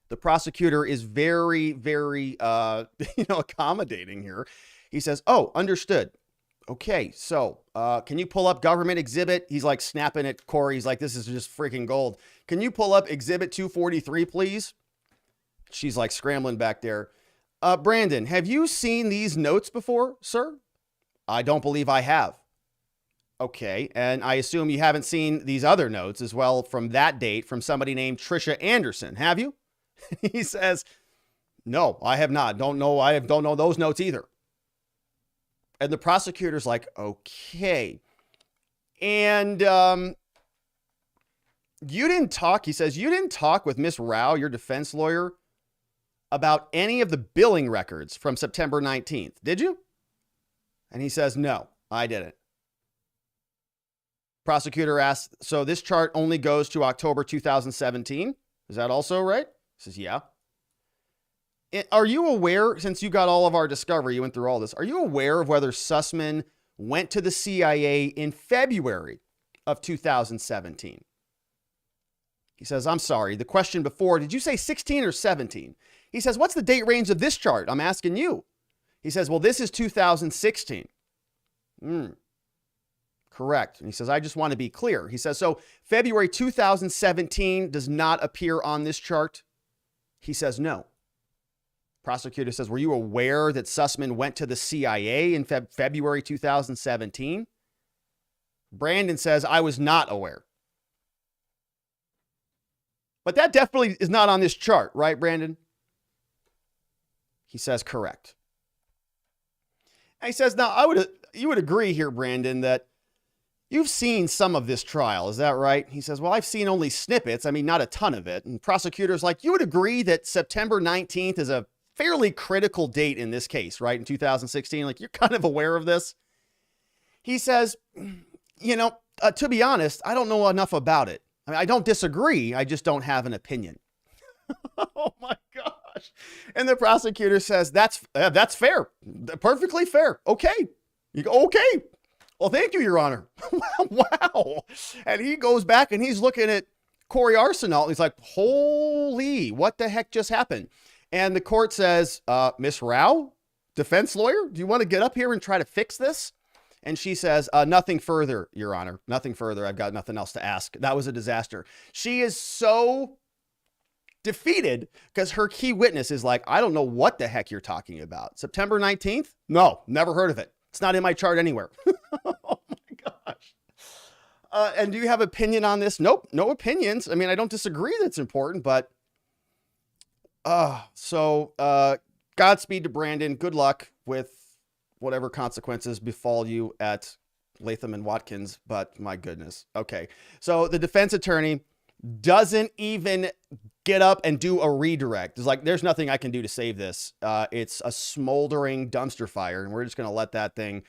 The prosecutor is very, very, accommodating here. He says, oh, understood. Okay, so can you pull up government exhibit? He's like snapping at Corey. He's like, this is just freaking gold. Can you pull up exhibit 243, please? She's like scrambling back there. Brandon, have you seen these notes before, sir? I don't believe I have. Okay, and I assume you haven't seen these other notes as well from that date from somebody named Trisha Anderson, have you? He says, no, I have not. Don't know. I don't know those notes either. And the prosecutor's like, okay. And you didn't talk, he says, you didn't talk with Miss Rao, your defense lawyer, about any of the billing records from September 19th, did you? And he says, no, I didn't. Prosecutor asks, so this chart only goes to October 2017? Is that also right? He says, yeah. Are you aware, since you got all of our discovery, you went through all this, are you aware of whether Sussman went to the CIA in February of 2017? He says, I'm sorry, the question before, did you say 16 or 17? He says, what's the date range of this chart? I'm asking you. He says, well, this is 2016. Correct. And he says, I just want to be clear. He says, so February 2017 does not appear on this chart? He says, no. Prosecutor says, were you aware that Sussman went to the CIA in February 2017? Brandon says, I was not aware. But that definitely is not on this chart, right, Brandon? He says, correct. And he says, now, you would agree here, Brandon, that you've seen some of this trial. Is that right? He says, well, I've seen only snippets. I mean, not a ton of it. And prosecutor's like, you would agree that September 19th is a fairly critical date in this case, right? In 2016, like you're kind of aware of this. He says, to be honest, I don't know enough about it. I mean, I don't disagree. I just don't have an opinion. Oh my gosh. And the prosecutor says, that's fair. Perfectly fair. Okay. You go, okay. Well, thank you, Your Honor. Wow. And he goes back and he's looking at Corey Arsenal. And he's like, holy, what the heck just happened? And the court says, Miss Rao, defense lawyer, do you want to get up here and try to fix this? And she says, nothing further, Your Honor. Nothing further. I've got nothing else to ask. That was a disaster. She is so defeated because her key witness is like, I don't know what the heck you're talking about. September 19th? No, never heard of it. It's not in my chart anywhere. Oh my gosh. And do you have opinion on this? Nope, no opinions. I mean, I don't disagree that's important, but Godspeed to Brandon. Good luck with whatever consequences befall you at Latham and Watkins, but my goodness. Okay. So the defense attorney doesn't even get up and do a redirect. It's like, there's nothing I can do to save this. It's a smoldering dumpster fire, and we're just going to let that thing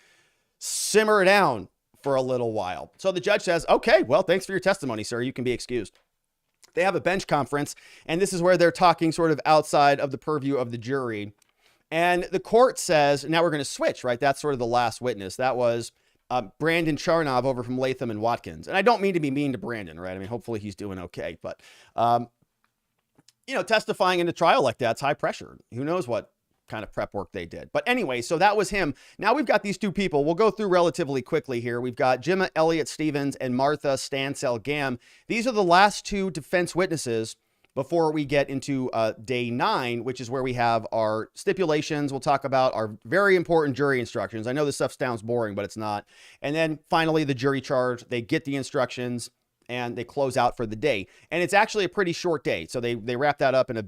simmer down for a little while. So the judge says, okay, well, thanks for your testimony, sir. You can be excused. They have a bench conference, and this is where they're talking sort of outside of the purview of the jury. And the court says, now we're going to switch, right? That's sort of the last witness. That was Brandon Charnov over from Latham and Watkins. And I don't mean to be mean to Brandon, right? I mean, hopefully he's doing okay. But, you know, testifying in a trial like that's high pressure. Who knows what kind of prep work they did. But anyway, so that was him. Now we've got these two people. We'll go through relatively quickly here. We've got Jimma Elliott-Stevens and Martha Stansell-Gamm. These are the last two defense witnesses before we get into day 9, which is where we have our stipulations. We'll talk about our very important jury instructions. I know this stuff sounds boring, but it's not. And then finally, the jury charge. They get the instructions and they close out for the day. And it's actually a pretty short day. So they wrap that up in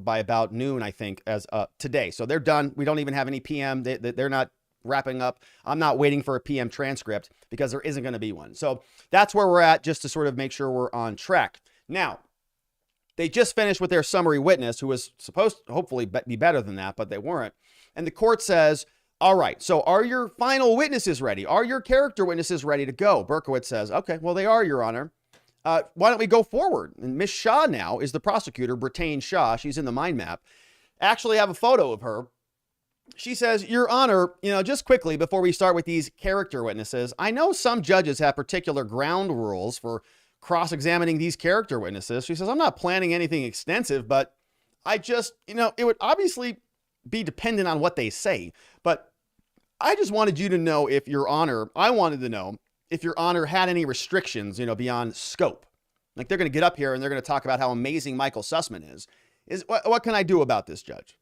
by about noon, I think, as today. So they're done. We don't even have any PM. They're not wrapping up. I'm not waiting for a PM transcript because there isn't going to be one. So that's where we're at, just to sort of make sure we're on track. Now, they just finished with their summary witness, who was supposed to hopefully be better than that, but they weren't. And the court says, all right, so are your final witnesses ready? Are your character witnesses ready to go? Berkowitz says, okay, well, they are, Your Honor. Why don't we go forward? And Miss Shaw now is the prosecutor, Brittane Shaw. She's in the mind map. Actually have a photo of her. She says, Your Honor, you know, just quickly before we start with these character witnesses, I know some judges have particular ground rules for cross-examining these character witnesses. She says, I'm not planning anything extensive, but I just, you know, it would obviously be dependent on what they say. But I just wanted you to know if Your Honor, I wanted to know if Your Honor had any restrictions, you know, beyond scope. Like, they're going to get up here and they're going to talk about how amazing Michael Sussman is. What can I do about this, Judge?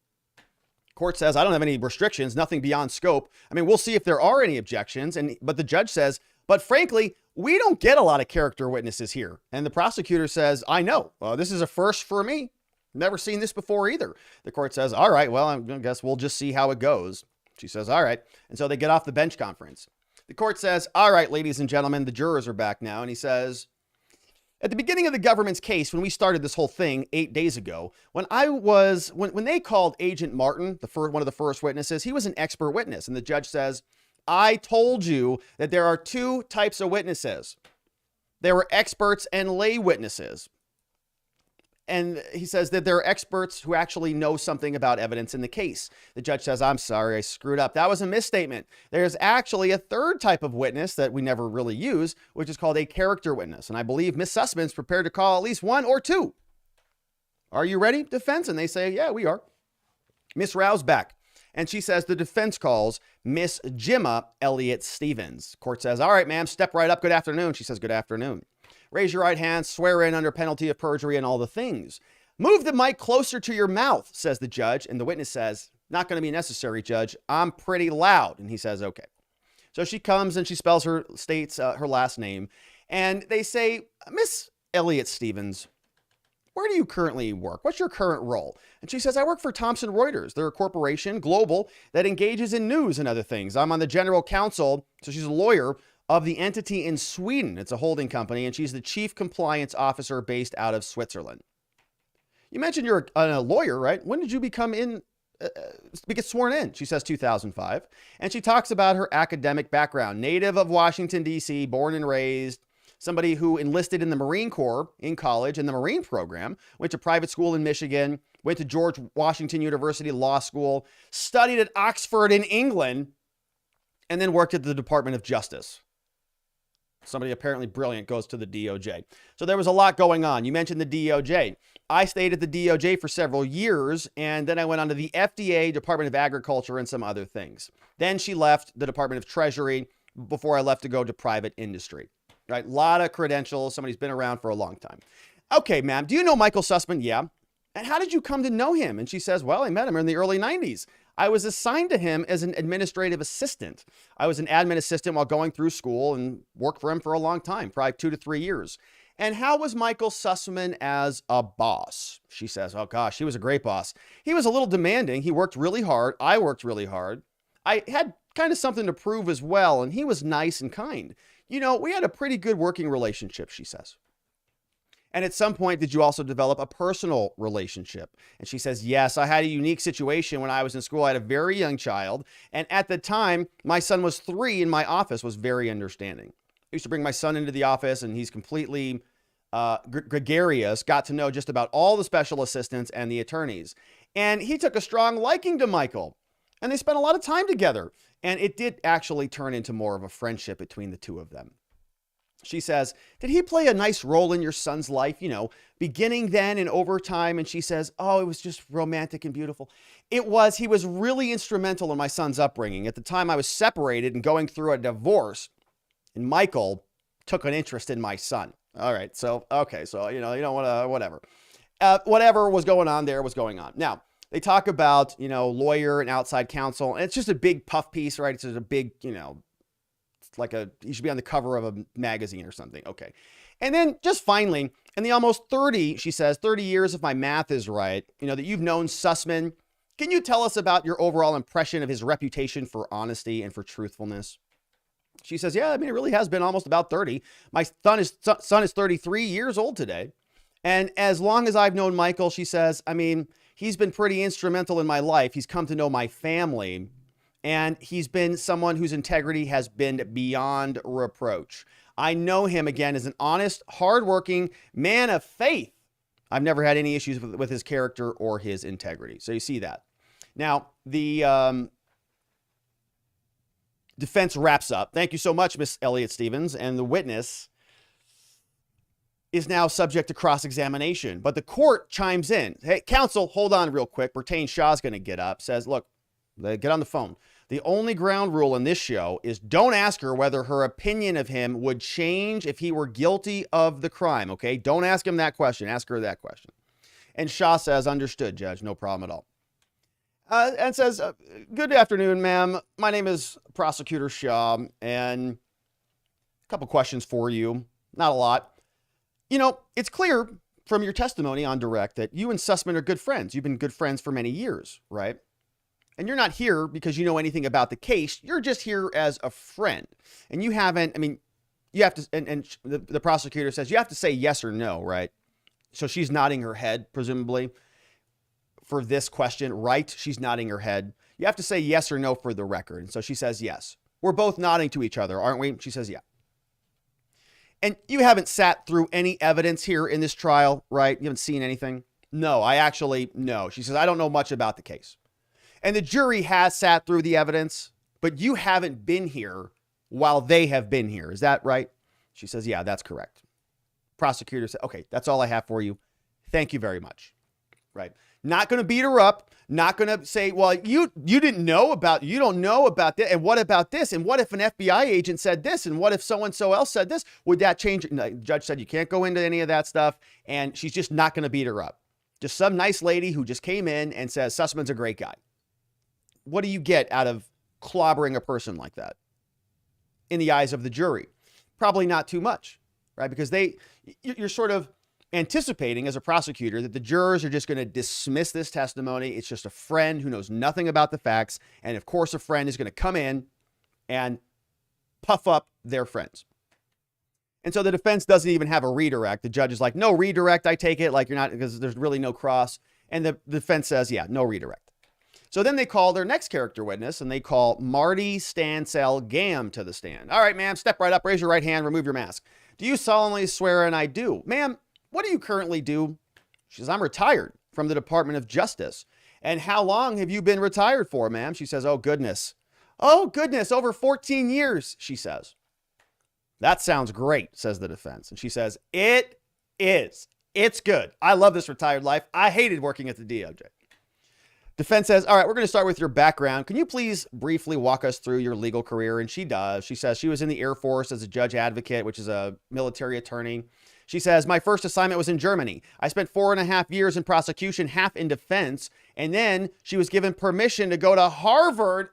Court says, I don't have any restrictions, nothing beyond scope. I mean, we'll see if there are any objections. But the judge says, but frankly, we don't get a lot of character witnesses here. And the prosecutor says, I know. This is a first for me. Never seen this before either. The court says, all right, well, I guess we'll just see how it goes. She says, all right. And so they get off the bench conference. The court says, all right, ladies and gentlemen, the jurors are back now. And he says, at the beginning of the government's case, when we started this whole thing 8 days ago, when they called Agent Martin, one of the first witnesses, he was an expert witness. And the judge says, I told you that there are two types of witnesses. There were experts and lay witnesses. And he says that there are experts who actually know something about evidence in the case. The judge says, I'm sorry, I screwed up. That was a misstatement. There's actually a third type of witness that we never really use, which is called a character witness. And I believe Miss Sussman's prepared to call at least one or two. Are you ready, defense? And they say, yeah, we are. Miss Rao's back. And she says the defense calls Miss Jimma Elliott-Stevens. Court says, all right, ma'am, step right up. Good afternoon. She says, good afternoon. Raise your right hand, swear in under penalty of perjury and all the things. Move the mic closer to your mouth, says the judge. And the witness says, not going to be necessary, Judge. I'm pretty loud. And he says, okay. So she comes and she states her last name. And they say, Miss Elliott-Stevens, where do you currently work? What's your current role? And she says, I work for Thomson Reuters. They're a corporation, global, that engages in news and other things. I'm on the general counsel, so she's a lawyer, of the entity in Sweden. It's a holding company, and she's the chief compliance officer based out of Switzerland. You mentioned you're a lawyer, right? When did you get sworn in? She says 2005. And she talks about her academic background. Native of Washington, D.C., born and raised. Somebody who enlisted in the Marine Corps in college in the Marine program, went to private school in Michigan, went to George Washington University Law School, studied at Oxford in England, and then worked at the Department of Justice. Somebody apparently brilliant goes to the DOJ. So there was a lot going on. You mentioned the DOJ. I stayed at the DOJ for several years, and then I went on to the FDA, Department of Agriculture, and some other things. Then she left the Department of Treasury before I left to go to private industry. Right? A lot of credentials. Somebody's been around for a long time. Okay, ma'am, do you know Michael Sussman? Yeah. And how did you come to know him? And she says, well, I met him in the early 90s. I was assigned to him as an administrative assistant. I was an admin assistant while going through school and worked for him for a long time, probably 2 to 3 years. And how was Michael Sussman as a boss? She says, oh gosh, he was a great boss. He was a little demanding. He worked really hard. I worked really hard. I had kind of something to prove as well. And he was nice and kind. You know, we had a pretty good working relationship, she says. And at some point, did you also develop a personal relationship? And she says, yes, I had a unique situation when I was in school. I had a very young child. And at the time, my son was 3 and my office was very understanding. I used to bring my son into the office and he's completely gregarious, got to know just about all the special assistants and the attorneys. And he took a strong liking to Michael. And they spent a lot of time together. And it did actually turn into more of a friendship between the two of them. She says, did he play a nice role in your son's life, you know, beginning then and over time? And she says, oh, it was just romantic and beautiful. It was. He was really instrumental in my son's upbringing. At the time I was separated and going through a divorce, and Michael took an interest in my son. All right. So, okay. So, you know, you don't want to, whatever. Whatever was going on there was going on. Now, they talk about, you know, lawyer and outside counsel, and it's just a big puff piece, right? It's just a big, you know, like you should be on the cover of a magazine or something. Okay. And then just finally, in the almost 30, she says, 30 years, if my math is right, you know, that you've known Sussman, can you tell us about your overall impression of his reputation for honesty and for truthfulness? She says, yeah, I mean, it really has been almost about 30. My son is 33 years old today. And as long as I've known Michael, she says, I mean, he's been pretty instrumental in my life. He's come to know my family. And he's been someone whose integrity has been beyond reproach. I know him, again, as an honest, hardworking man of faith. I've never had any issues with his character or his integrity. So you see that. Now, the defense wraps up. Thank you so much, Miss Elliott-Stevens. And the witness is now subject to cross-examination. But the court chimes in. Hey, counsel, hold on real quick. Bertain Shaw's going to get up. Says, look, get on the phone. The only ground rule in this show is don't ask her whether her opinion of him would change if he were guilty of the crime, okay? Don't ask him that question. Ask her that question. And Shaw says, understood, Judge. No problem at all. And says, good afternoon, ma'am. My name is Prosecutor Shaw, and a couple questions for you. Not a lot. You know, it's clear from your testimony on direct that you and Sussman are good friends. You've been good friends for many years, right? And you're not here because you know anything about the case. You're just here as a friend. And you haven't, I mean, you have to, and the prosecutor says, you have to say yes or no, right? So she's nodding her head, presumably, for this question, right? She's nodding her head. You have to say yes or no for the record. And so she says yes. We're both nodding to each other, aren't we? She says, yeah. And you haven't sat through any evidence here in this trial, right? You haven't seen anything? No, no. She says, I don't know much about the case. And the jury has sat through the evidence, but you haven't been here while they have been here. Is that right? She says, yeah, that's correct. Prosecutor said, okay, that's all I have for you. Thank you very much. Right. Not going to beat her up. Not going to say, well, you don't know about this. And what about this? And what if an FBI agent said this? And what if so-and-so else said this? Would that change? No, the judge said you can't go into any of that stuff. And she's just not going to beat her up. Just some nice lady who just came in and says, Sussman's a great guy. What do you get out of clobbering a person like that in the eyes of the jury? Probably not too much, right? Because you're sort of anticipating as a prosecutor that the jurors are just going to dismiss this testimony. It's just a friend who knows nothing about the facts. And of course, a friend is going to come in and puff up their friends. And so the defense doesn't even have a redirect. The judge is like, no redirect, I take it. Like you're not, because there's really no cross. And the defense says, yeah, no redirect. So then they call their next character witness, and they call Marty Stansell-Gamm to the stand. All right, ma'am, step right up, raise your right hand, remove your mask. Do you solemnly swear? And I do. Ma'am, what do you currently do? She says, I'm retired from the Department of Justice. And how long have you been retired for, ma'am? She says, oh, goodness. Oh, goodness, over 14 years, she says. That sounds great, says the defense. And she says, it is. It's good. I love this retired life. I hated working at the DOJ. Defense says, all right, we're going to start with your background. Can you please briefly walk us through your legal career? And she does. She says she was in the Air Force as a judge advocate, which is a military attorney. She says, my first assignment was in Germany. I spent 4.5 years in prosecution, half in defense. And then she was given permission to go to Harvard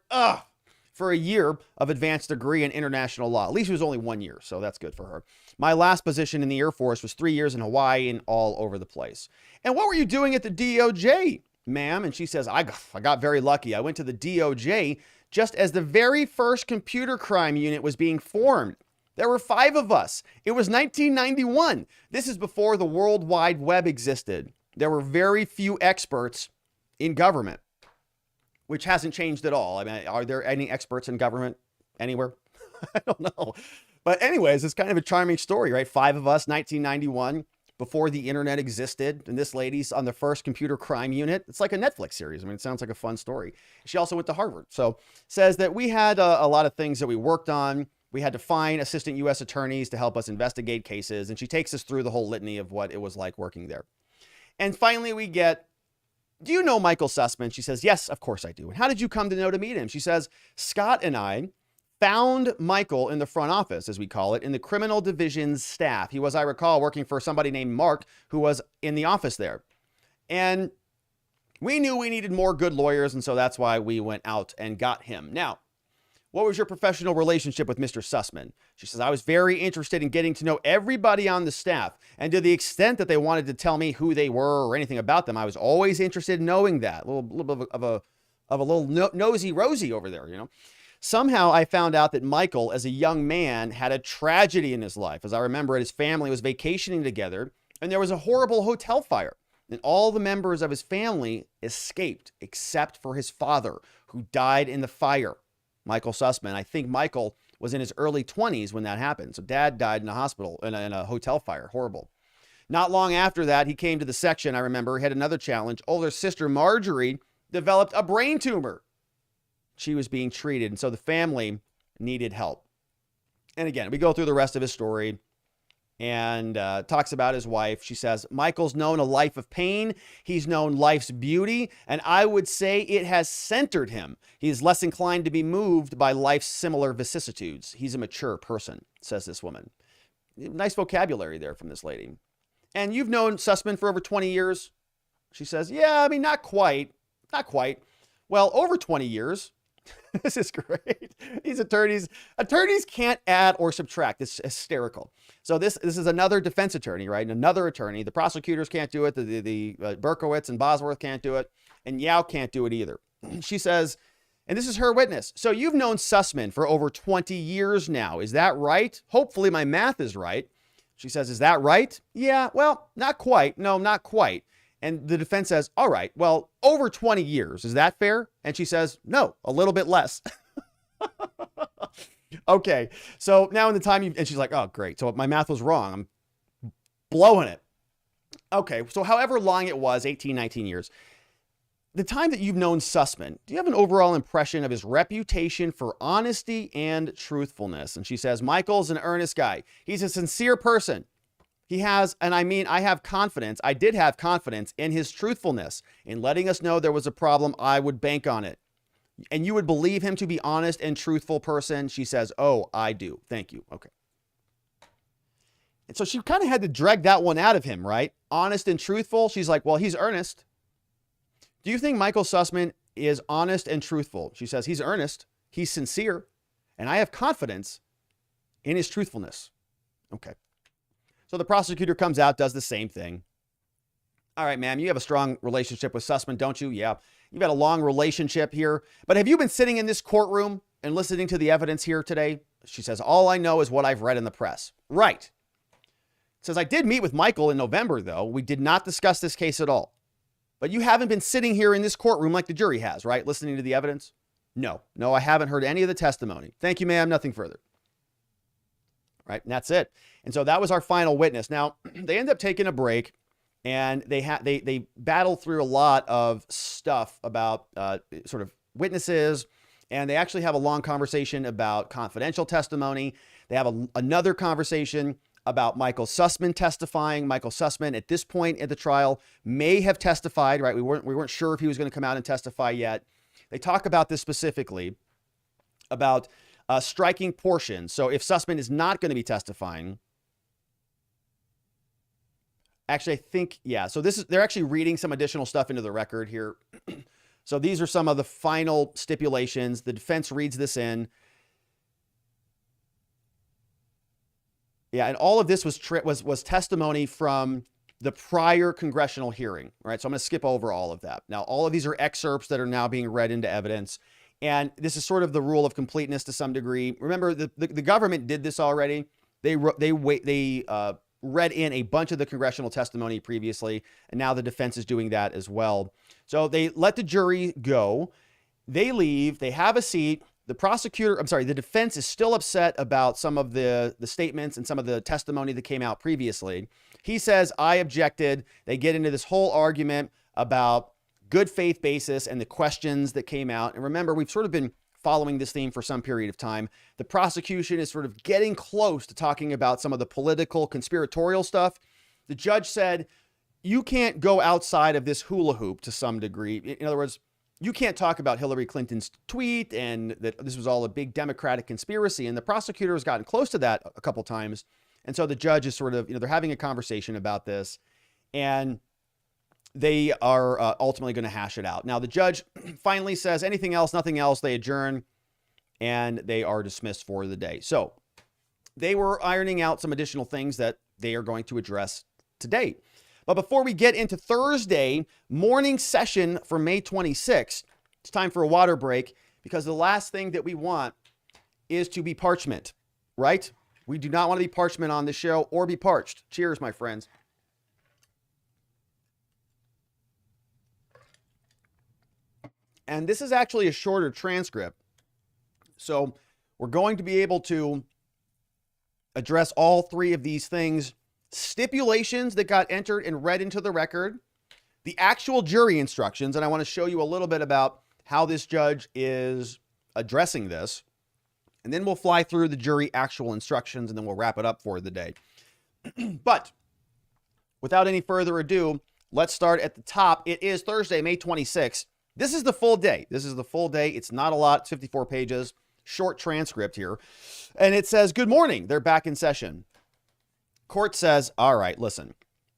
for a year of advanced degree in international law. At least it was only 1 year, so that's good for her. My last position in the Air Force was 3 years in Hawaii and all over the place. And what were you doing at the DOJ? ma'am. And she says, I got very lucky. I went to the DOJ just as the very first computer crime unit was being formed. There were 5 of us. It was 1991. This is before the World Wide Web existed. There were very few experts in government, which hasn't changed at all. I mean, are there any experts in government anywhere? I don't know. But anyways, it's kind of a charming story, right? 5 of us, 1991, before the internet existed. And this lady's on the first computer crime unit. It's like a Netflix series. I mean, it sounds like a fun story. She also went to Harvard. So says that we had a lot of things that we worked on. We had to find assistant U.S. attorneys to help us investigate cases. And she takes us through the whole litany of what it was like working there. And finally, we get, do you know Michael Sussman? She says, yes, of course I do. And how did you come to know to meet him? She says, Scott and I found Michael in the front office, as we call it, in the criminal division's staff. He was, I recall, working for somebody named Mark, who was in the office there. And we knew we needed more good lawyers, and so that's why we went out and got him. Now, what was your professional relationship with Mr. Sussman? She says, I was very interested in getting to know everybody on the staff. And to the extent that they wanted to tell me who they were or anything about them, I was always interested in knowing that. A little bit of a little nosy Rosie over there, you know. Somehow I found out that Michael, as a young man, had a tragedy in his life. As I remember it, his family was vacationing together, and there was a horrible hotel fire. And all the members of his family escaped, except for his father, who died in the fire. Michael Sussman. I think Michael was in his early 20s when that happened. So dad died in a hospital, in a hotel fire. Horrible. Not long after that, he came to the section. I remember, had another challenge. Older sister Marjorie developed a brain tumor. She was being treated. And so the family needed help. And again, we go through the rest of his story and talks about his wife. She says, Michael's known a life of pain. He's known life's beauty. And I would say it has centered him. He's less inclined to be moved by life's similar vicissitudes. He's a mature person, says this woman. Nice vocabulary there from this lady. And you've known Sussman for over 20 years? She says, yeah, I mean, not quite. Not quite. Well, over 20 years. This is great. These attorneys can't add or subtract. It's hysterical. So this is another defense attorney, right? Another attorney. The prosecutors can't do it. The Berkowitz and Bosworth can't do it. And Yao can't do it either. She says, and this is her witness. So you've known Sussman for over 20 years now. Is that right? Hopefully my math is right. She says, is that right? Yeah, well, not quite. No, not quite. And the defense says, all right, well, over 20 years. Is that fair? And she says, no, a little bit less. Okay. So now in the time and she's like, oh, great. So my math was wrong. I'm blowing it. Okay. So however long it was, 18, 19 years, the time that you've known Sussman, do you have an overall impression of his reputation for honesty and truthfulness? And she says, Michael's an earnest guy. He's a sincere person. He has, and I mean, I did have confidence in his truthfulness. In letting us know there was a problem, I would bank on it. And you would believe him to be honest and truthful person? She says, oh, I do. Thank you. Okay. And so she kind of had to drag that one out of him, right? Honest and truthful. She's like, well, he's earnest. Do you think Michael Sussman is honest and truthful? She says, he's earnest. He's sincere. And I have confidence in his truthfulness. Okay. So the prosecutor comes out, does the same thing. All right, ma'am, you have a strong relationship with Sussman, don't you? Yeah. You've had a long relationship here. But have you been sitting in this courtroom and listening to the evidence here today? She says, all I know is what I've read in the press. Right. Says, I did meet with Michael in November, though. We did not discuss this case at all. But you haven't been sitting here in this courtroom like the jury has, right? Listening to the evidence? No, I haven't heard any of the testimony. Thank you, ma'am. Nothing further. Right. And that's it. And so that was our final witness. Now they end up taking a break and they battle through a lot of stuff about sort of witnesses. And they actually have a long conversation about confidential testimony. They have another conversation about Michael Sussman testifying. Michael Sussman at this point at the trial may have testified, right? We weren't sure if he was going to come out and testify yet. They talk about this specifically about striking portions. So if Sussman is not going to be testifying, actually, I think, yeah. So they're actually reading some additional stuff into the record here. So these are some of the final stipulations. The defense reads this in. Yeah, and all of this was testimony from the prior congressional hearing, right? So I'm going to skip over all of that. Now, all of these are excerpts that are now being read into evidence. And this is sort of the rule of completeness to some degree. Remember, the government did this already. They read in a bunch of the congressional testimony previously, and now the defense is doing that as well. So they let the jury go. They leave. They have a seat. The defense is still upset about some of the statements and some of the testimony that came out previously. He says, I objected. They get into this whole argument about good faith basis and the questions that came out. And remember, we've sort of been following this theme for some period of time. The prosecution is sort of getting close to talking about some of the political conspiratorial stuff. The judge said, you can't go outside of this hula hoop to some degree. In other words, you can't talk about Hillary Clinton's tweet and that this was all a big Democratic conspiracy. And the prosecutor has gotten close to that a couple times. And so the judge is sort of, they're having a conversation about this, and they are ultimately going to hash it out. Now, the judge finally says anything else, nothing else. They adjourn and they are dismissed for the day. So they were ironing out some additional things that they are going to address today. But before we get into Thursday morning session for May 26th, it's time for a water break, because the last thing that we want is to be parchment, right? We do not want to be parchment on this show or be parched. Cheers, my friends. And this is actually a shorter transcript. So we're going to be able to address all three of these things: stipulations that got entered and read into the record, the actual jury instructions, and I want to show you a little bit about how this judge is addressing this, and then we'll fly through the jury actual instructions, and then we'll wrap it up for the day. But without any further ado, let's start at the top. It is Thursday, May 26th. This is the full day. It's not a lot. It's 54 pages, short transcript here. And it says, good morning. They're back in session. Court says, all right, listen,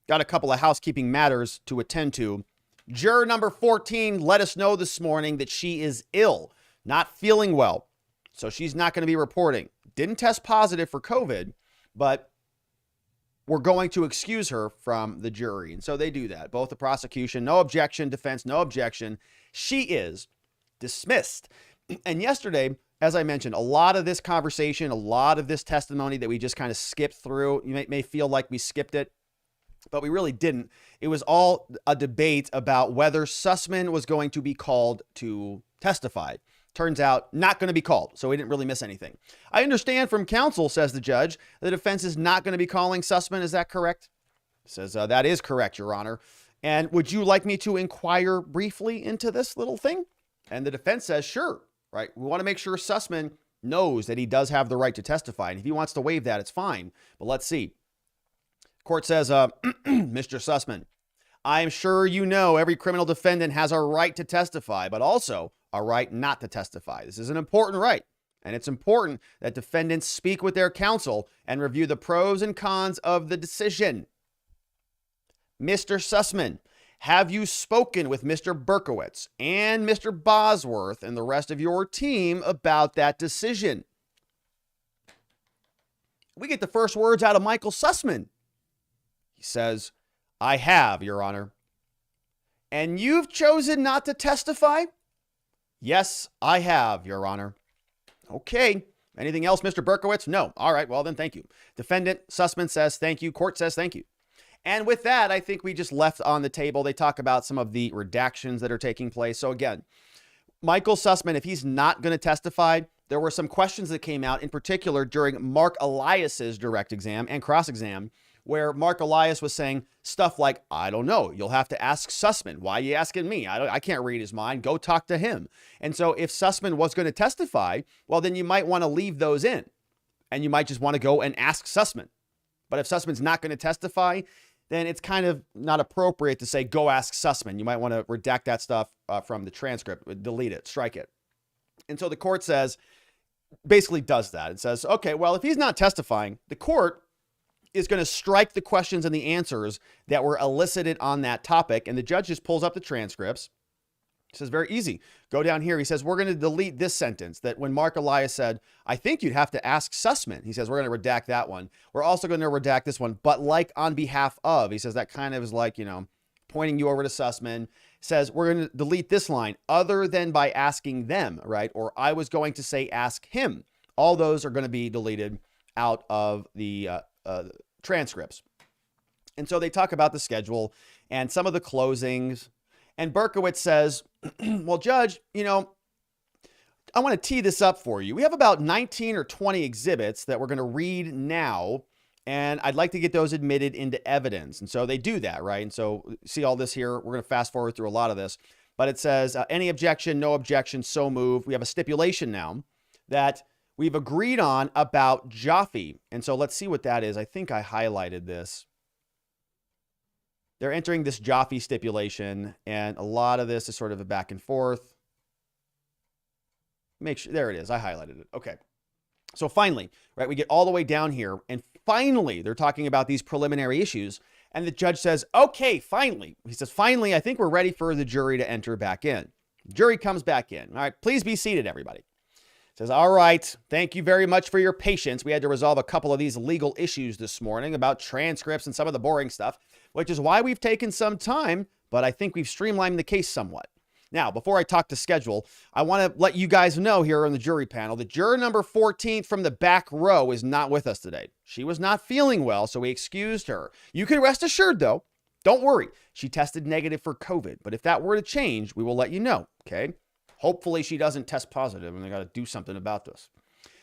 got a couple of housekeeping matters to attend to. Juror number 14 let us know this morning that she is ill, not feeling well. So she's not going to be reporting. Didn't test positive for COVID, but we're going to excuse her from the jury. And so they do that. Both the prosecution, no objection, defense, no objection. She is dismissed. And yesterday, as I mentioned, a lot of this conversation, a lot of this testimony that we just kind of skipped through, you may feel like we skipped it, but we really didn't. It was all a debate about whether Sussman was going to be called to testify. Turns out not going to be called, so we didn't really miss anything. I understand from counsel, says the judge, the defense is not going to be calling Sussman. Is that correct? Says, that is correct, Your Honor. And would you like me to inquire briefly into this little thing? And the defense says, sure, right? We want to make sure Sussman knows that he does have the right to testify. And if he wants to waive that, it's fine. But let's see. Court says, Mr. Sussman, I am sure you know every criminal defendant has a right to testify, but also a right not to testify. This is an important right. And it's important that defendants speak with their counsel and review the pros and cons of the decision. Mr. Sussman, have you spoken with Mr. Berkowitz and Mr. Bosworth and the rest of your team about that decision? We get the first words out of Michael Sussman. He says, I have, Your Honor. And you've chosen not to testify? Yes, I have, Your Honor. Okay. Anything else, Mr. Berkowitz? No. All right. Well, then thank you. Defendant Sussman says thank you. Court says thank you. And with that, I think we just left on the table. They talk about some of the redactions that are taking place. So again, Michael Sussman, if he's not going to testify, there were some questions that came out in particular during Mark Elias's direct exam and cross exam, where Mark Elias was saying stuff like, I don't know, you'll have to ask Sussman. Why are you asking me? I can't read his mind. Go talk to him. And so if Sussman was going to testify, well, then you might want to leave those in and you might just want to go and ask Sussman. But if Sussman's not going to testify, then it's kind of not appropriate to say, go ask Sussman. You might want to redact that stuff from the transcript, delete it, strike it. And so the court says, basically does that. It says, okay, well, if he's not testifying, the court is going to strike the questions and the answers that were elicited on that topic. And the judge just pulls up the transcripts He says, very easy. Go down here. He says, we're going to delete this sentence that when Mark Elias said, I think you'd have to ask Sussman. He says, we're going to redact that one. We're also going to redact this one, but like on behalf of. He says that kind of is like, pointing you over to Sussman. He says, we're going to delete this line other than by asking them, right? Or I was going to say, ask him. All those are going to be deleted out of the transcripts. And so they talk about the schedule and some of the closings. And Berkowitz says, well, Judge, I want to tee this up for you. We have about 19 or 20 exhibits that we're going to read now, and I'd like to get those admitted into evidence. And so they do that, right? And so see all this here. We're going to fast forward through a lot of this. But it says, any objection, no objection, so moved. We have a stipulation now that we've agreed on about Jaffe. And so let's see what that is. I think I highlighted this. They're entering this Jaffe stipulation, and a lot of this is sort of a back and forth. Make sure, there it is. I highlighted it. Okay. So finally, right, we get all the way down here, and finally, they're talking about these preliminary issues, and the judge says, okay, finally. He says, finally, I think we're ready for the jury to enter back in. Jury comes back in. All right, please be seated, everybody. Says, all right, thank you very much for your patience. We had to resolve a couple of these legal issues this morning about transcripts and some of the boring stuff, which is why we've taken some time, but I think we've streamlined the case somewhat. Now, before I talk to schedule, I want to let you guys know here on the jury panel that juror number 14 from the back row is not with us today. She was not feeling well, so we excused her. You can rest assured, though, don't worry. She tested negative for COVID, but if that were to change, we will let you know, okay? Hopefully she doesn't test positive and they got to do something about this.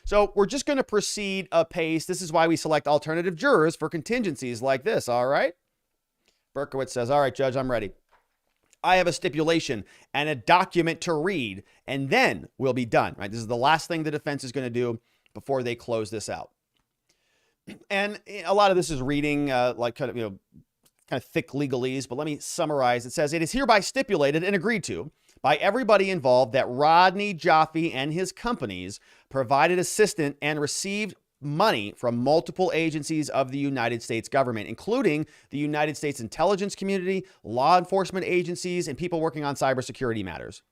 So we're just going to proceed apace. This is why we select alternative jurors for contingencies like this, all right? Berkowitz says, all right, Judge, I'm ready. I have a stipulation and a document to read, and then we'll be done, right? This is the last thing the defense is going to do before they close this out. And a lot of this is reading like kind of thick legalese, but let me summarize. It says, it is hereby stipulated and agreed to by everybody involved that Rodney Jaffe and his companies provided assistance and received money from multiple agencies of the United States government, including the United States intelligence community, law enforcement agencies, and people working on cybersecurity matters.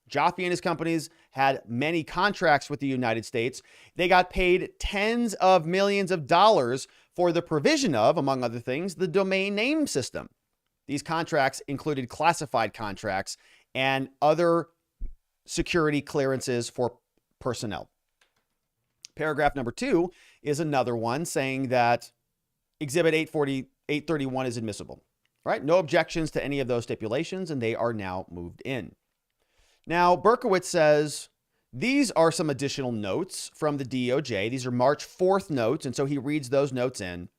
Jaffe and his companies had many contracts with the United States. They got paid tens of millions of dollars for the provision of, among other things, the domain name system. These contracts included classified contracts and other security clearances for personnel. Paragraph number 2 is another one saying that Exhibit 831 is admissible, right? No objections to any of those stipulations, and they are now moved in. Now, Berkowitz says these are some additional notes from the DOJ. These are March 4th notes, and so he reads those notes in.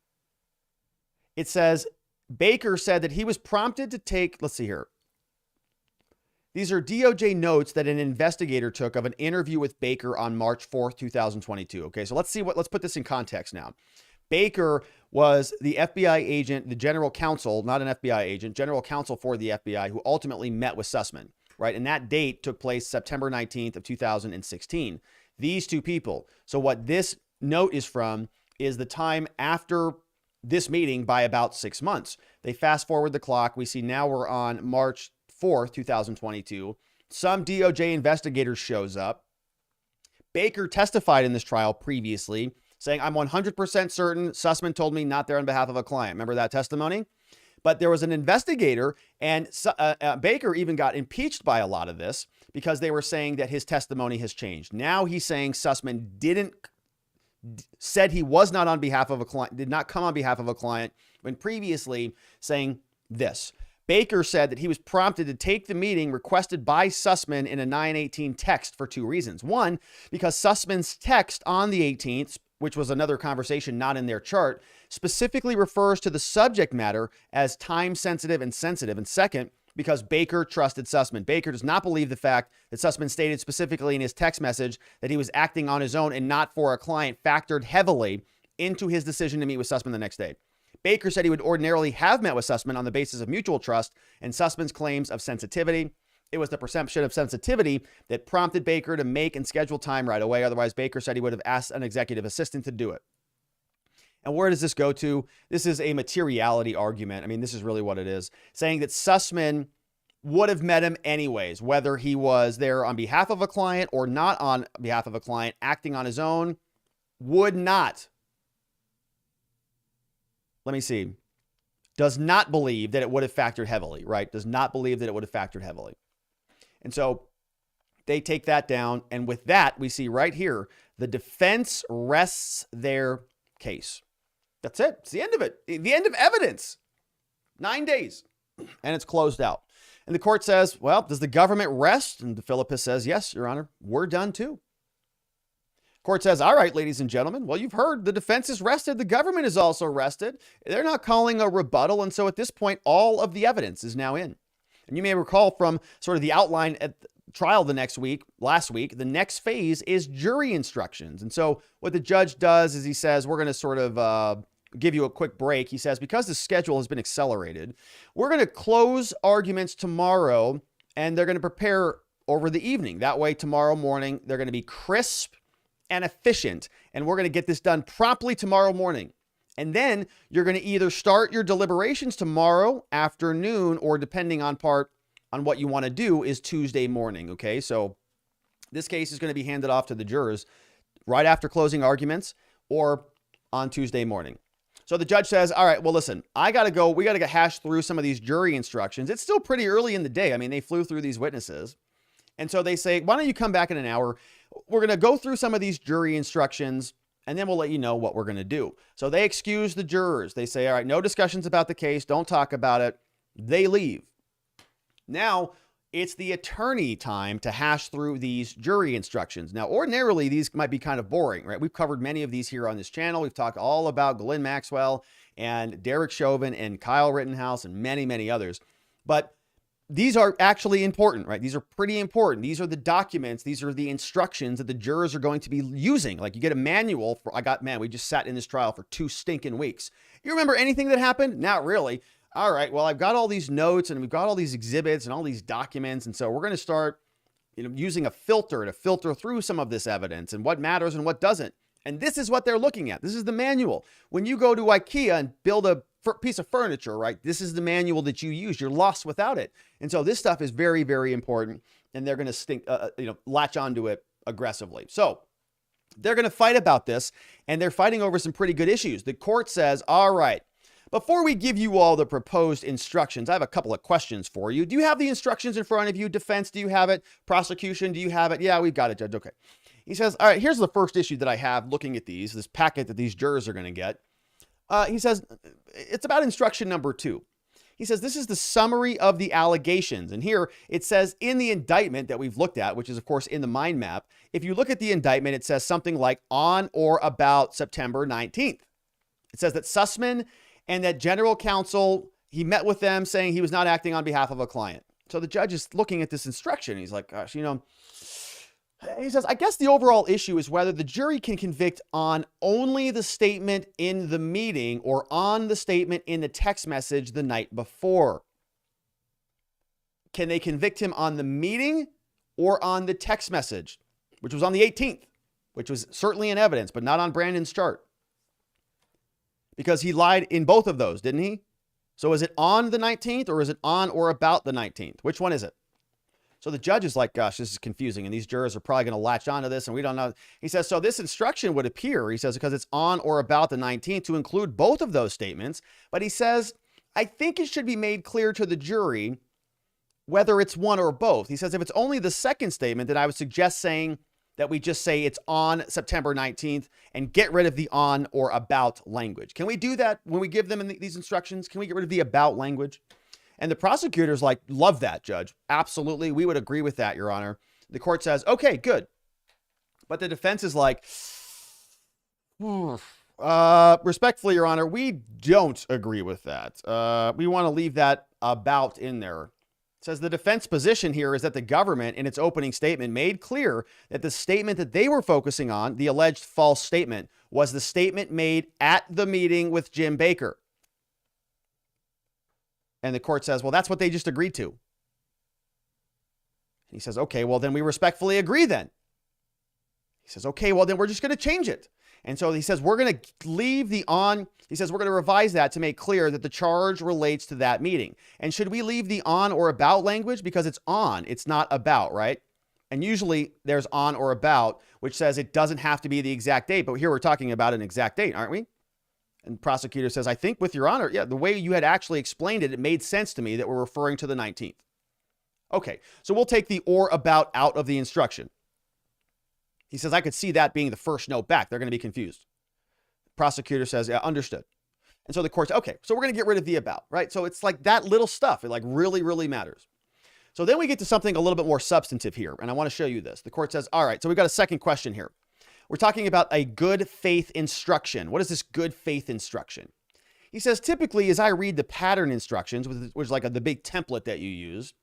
It says, Baker said that he was prompted to take, let's see here. These are DOJ notes that an investigator took of an interview with Baker on March 4th, 2022. Okay, so let's put this in context now. Baker was the FBI agent, the general counsel, not an FBI agent, general counsel for the FBI, who ultimately met with Sussman, right? And that date took place September 19th of 2016. These two people. So what this note is from is the time after this meeting by about 6 months. They fast forward the clock. We see now we're on March 4th, 2022. Some DOJ investigator shows up. Baker testified in this trial previously, saying, I'm 100% certain Sussman told me not there on behalf of a client. Remember that testimony? But there was an investigator, and Baker even got impeached by a lot of this because they were saying that his testimony has changed. Now he's saying Sussman said he was not on behalf of a client, did not come on behalf of a client, when previously saying this. Baker said that he was prompted to take the meeting requested by Sussman in a 9/18 text for 2 reasons. One, because Sussman's text on the 18th, which was another conversation not in their chart, specifically refers to the subject matter as time sensitive and sensitive. And second, because Baker trusted Sussman. Baker does not believe the fact that Sussman stated specifically in his text message that he was acting on his own and not for a client factored heavily into his decision to meet with Sussman the next day. Baker said he would ordinarily have met with Sussman on the basis of mutual trust and Sussman's claims of sensitivity. It was the perception of sensitivity that prompted Baker to make and schedule time right away. Otherwise, Baker said he would have asked an executive assistant to do it. And where does this go to? This is a materiality argument. I mean, this is really what it is. Saying that Sussman would have met him anyways, whether he was there on behalf of a client or not on behalf of a client, acting on his own, would not. Let me see. Does not believe that it would have factored heavily, right? Does not believe that it would have factored heavily. And so they take that down. And with that, we see right here, the defense rests their case. That's it. It's the end of it. The end of evidence. 9 days. And it's closed out. And the court says, well, does the government rest? And DeFilippis says, yes, Your Honor, we're done too. Court says, all right, ladies and gentlemen, well, you've heard the defense is rested. The government is also rested. They're not calling a rebuttal. And so at this point, all of the evidence is now in. And you may recall from sort of the outline at the trial last week, the next phase is jury instructions. And so what the judge does is he says, we're going to sort of give you a quick break. He says, because the schedule has been accelerated, we're going to close arguments tomorrow and they're going to prepare over the evening. That way, tomorrow morning, they're going to be crisp and efficient. And we're going to get this done promptly tomorrow morning. And then you're going to either start your deliberations tomorrow afternoon, or depending on what you want to do, is Tuesday morning. Okay. So this case is going to be handed off to the jurors right after closing arguments or on Tuesday morning. So the judge says, all right, well, listen, we got to hash through some of these jury instructions. It's still pretty early in the day. I mean, they flew through these witnesses. And so they say, why don't you come back in an hour? We're going to go through some of these jury instructions, and then we'll let you know what we're going to do. So they excuse the jurors. They say, all right, no discussions about the case. Don't talk about it. They leave. Now it's the attorney time to hash through these jury instructions. Now, ordinarily, these might be kind of boring, right? We've covered many of these here on this channel. We've talked all about Glenn Maxwell and Derek Chauvin and Kyle Rittenhouse and many, many others. But these are actually important, right? These are pretty important. These are the documents. These are the instructions that the jurors are going to be using. Like, you get a manual for, we just sat in this trial for 2 stinking weeks. You remember anything that happened? Not really. All right, well, I've got all these notes and we've got all these exhibits and all these documents. And so we're going to start, using a filter to filter through some of this evidence and what matters and what doesn't. And this is what they're looking at. This is the manual. When you go to IKEA and build a piece of furniture, right? This is the manual that you use. You're lost without it. And so this stuff is very, very important, and they're going to latch onto it aggressively. So they're going to fight about this, and they're fighting over some pretty good issues. The court says, all right, before we give you all the proposed instructions, I have a couple of questions for you. Do you have the instructions in front of you? Defense, do you have it? Prosecution, do you have it? Yeah, we've got it, Judge. Okay. He says, all right, here's the first issue that I have looking at this packet that these jurors are going to get. He says, it's about instruction number 2. He says, this is the summary of the allegations. And here it says in the indictment that we've looked at, which is, of course, in the mind map. If you look at the indictment, it says something like on or about September 19th. It says that Sussman and that general counsel, he met with them saying he was not acting on behalf of a client. So the judge is looking at this instruction. He's like, gosh, he says, I guess the overall issue is whether the jury can convict on only the statement in the meeting or on the statement in the text message the night before. Can they convict him on the meeting or on the text message, which was on the 18th, which was certainly in evidence, but not on Brandon's chart? Because he lied in both of those, didn't he? So is it on the 19th or is it on or about the 19th? Which one is it? So the judge is like, gosh, this is confusing. And these jurors are probably going to latch onto this and we don't know. He says, so this instruction would appear, he says, because it's on or about the 19th to include both of those statements. But he says, I think it should be made clear to the jury whether it's one or both. He says, if it's only the second statement, then I would suggest saying that we just say it's on September 19th and get rid of the on or about language. Can we do that when we give them these instructions? Can we get rid of the about language? And the prosecutors love that, Judge. Absolutely. We would agree with that, Your Honor. The court says, okay, good. But the defense is like, respectfully, Your Honor, we don't agree with that. We want to leave that about in there. It says the defense position here is that the government in its opening statement made clear that the statement that they were focusing on, the alleged false statement, was the statement made at the meeting with Jim Baker. And the court says, well, that's what they just agreed to. He says, okay, well, then we respectfully agree then. He says, okay, well, then we're just going to change it. And so he says, we're going to leave the on, he says, we're going to revise that to make clear that the charge relates to that meeting. And should we leave the on or about language? Because it's on, it's not about, right? And usually there's on or about, which says it doesn't have to be the exact date. But here we're talking about an exact date, aren't we? And the prosecutor says, I think with your honor, yeah, the way you had actually explained it, it made sense to me that we're referring to the 19th. Okay, so we'll take the or about out of the instruction. He says, I could see that being the first note back. They're going to be confused. Prosecutor says, yeah, understood. And so the court says, okay, so we're going to get rid of the about, right? So it's like that little stuff. It like really, really matters. So then we get to something a little bit more substantive here. And I want to show you this. The court says, all right, so we've got a second question here. We're talking about a good faith instruction. What is this good faith instruction? He says, typically, as I read the pattern instructions, which is like the big template that you use,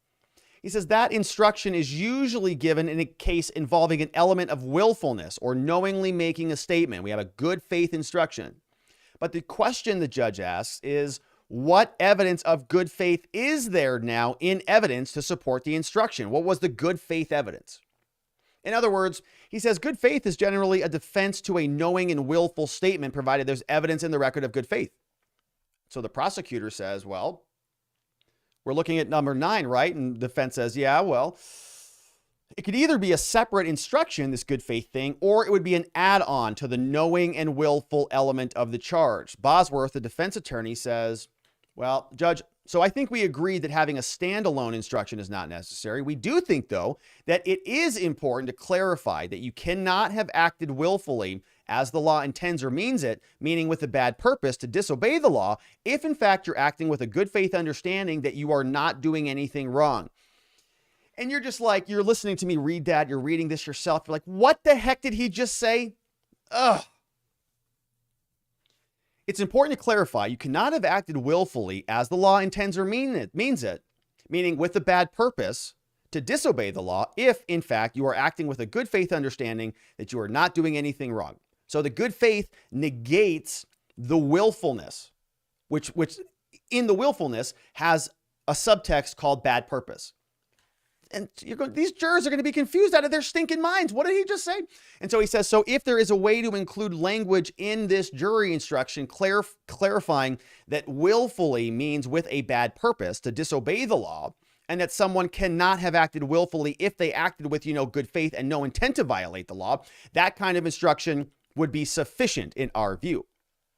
he says that instruction is usually given in a case involving an element of willfulness or knowingly making a statement. We have a good faith instruction. But the question the judge asks is, what evidence of good faith is there now in evidence to support the instruction? What was the good faith evidence? In other words, he says good faith is generally a defense to a knowing and willful statement, provided there's evidence in the record of good faith. So the prosecutor says, well, we're looking at number 9, right? And the defense says, yeah, well, it could either be a separate instruction, this good faith thing, or it would be an add-on to the knowing and willful element of the charge. Bosworth, the defense attorney, says, well, Judge, so I think we agreed that having a standalone instruction is not necessary. We do think, though, that it is important to clarify that you cannot have acted willfully as the law intends or means it, meaning with a bad purpose to disobey the law, if in fact you're acting with a good faith understanding that you are not doing anything wrong. And you're just like, you're listening to me read that, you're reading this yourself, you're like, what the heck did he just say? Ugh. It's important to clarify, you cannot have acted willfully as the law intends or means it, meaning with a bad purpose to disobey the law, if in fact you are acting with a good faith understanding that you are not doing anything wrong. So the good faith negates the willfulness, which in the willfulness has a subtext called bad purpose. And these jurors are going to be confused out of their stinking minds. What did he just say? And so he says, so if there is a way to include language in this jury instruction clarifying that willfully means with a bad purpose to disobey the law, and that someone cannot have acted willfully if they acted with, good faith and no intent to violate the law, that kind of instruction would be sufficient in our view.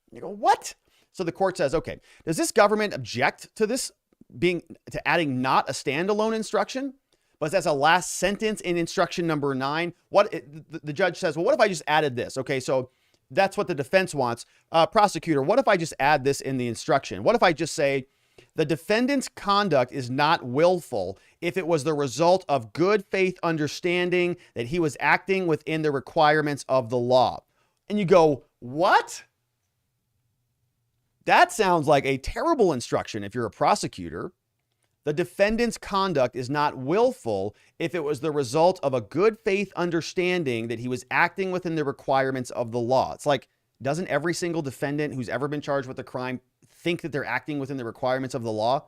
You go, what? So the court says, okay, does this government object to this to adding not a standalone instruction, but as a last sentence in instruction number 9? The judge says, well, what if I just added this? Okay, so that's what the defense wants. Prosecutor, what if I just add this in the instruction? What if I just say, the defendant's conduct is not willful if it was the result of good faith understanding that he was acting within the requirements of the law? And you go, what? That sounds like a terrible instruction if you're a prosecutor. The defendant's conduct is not willful if it was the result of a good faith understanding that he was acting within the requirements of the law. It's like, doesn't every single defendant who's ever been charged with a crime think that they're acting within the requirements of the law?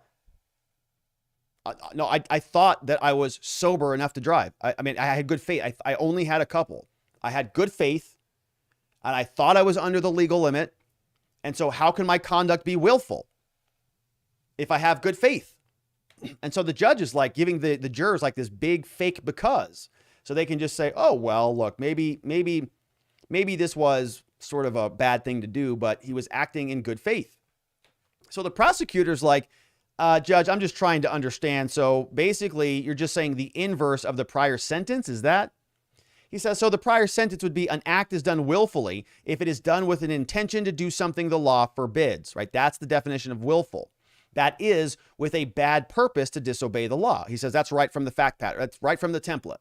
No, I thought that I was sober enough to drive. I mean, I had good faith. I only had a couple. I had good faith, and I thought I was under the legal limit. And so how can my conduct be willful if I have good faith? And so the judge is like giving the jurors like this big fake because, so they can just say, oh, well, look, maybe this was sort of a bad thing to do, but he was acting in good faith. So the prosecutor's like, Judge, I'm just trying to understand. So basically you're just saying the inverse of the prior sentence. Is that? He says, so the prior sentence would be an act is done willfully if it is done with an intention to do something the law forbids, right? That's the definition of willful. That is with a bad purpose to disobey the law. He says that's right from the fact pattern. That's right from the template.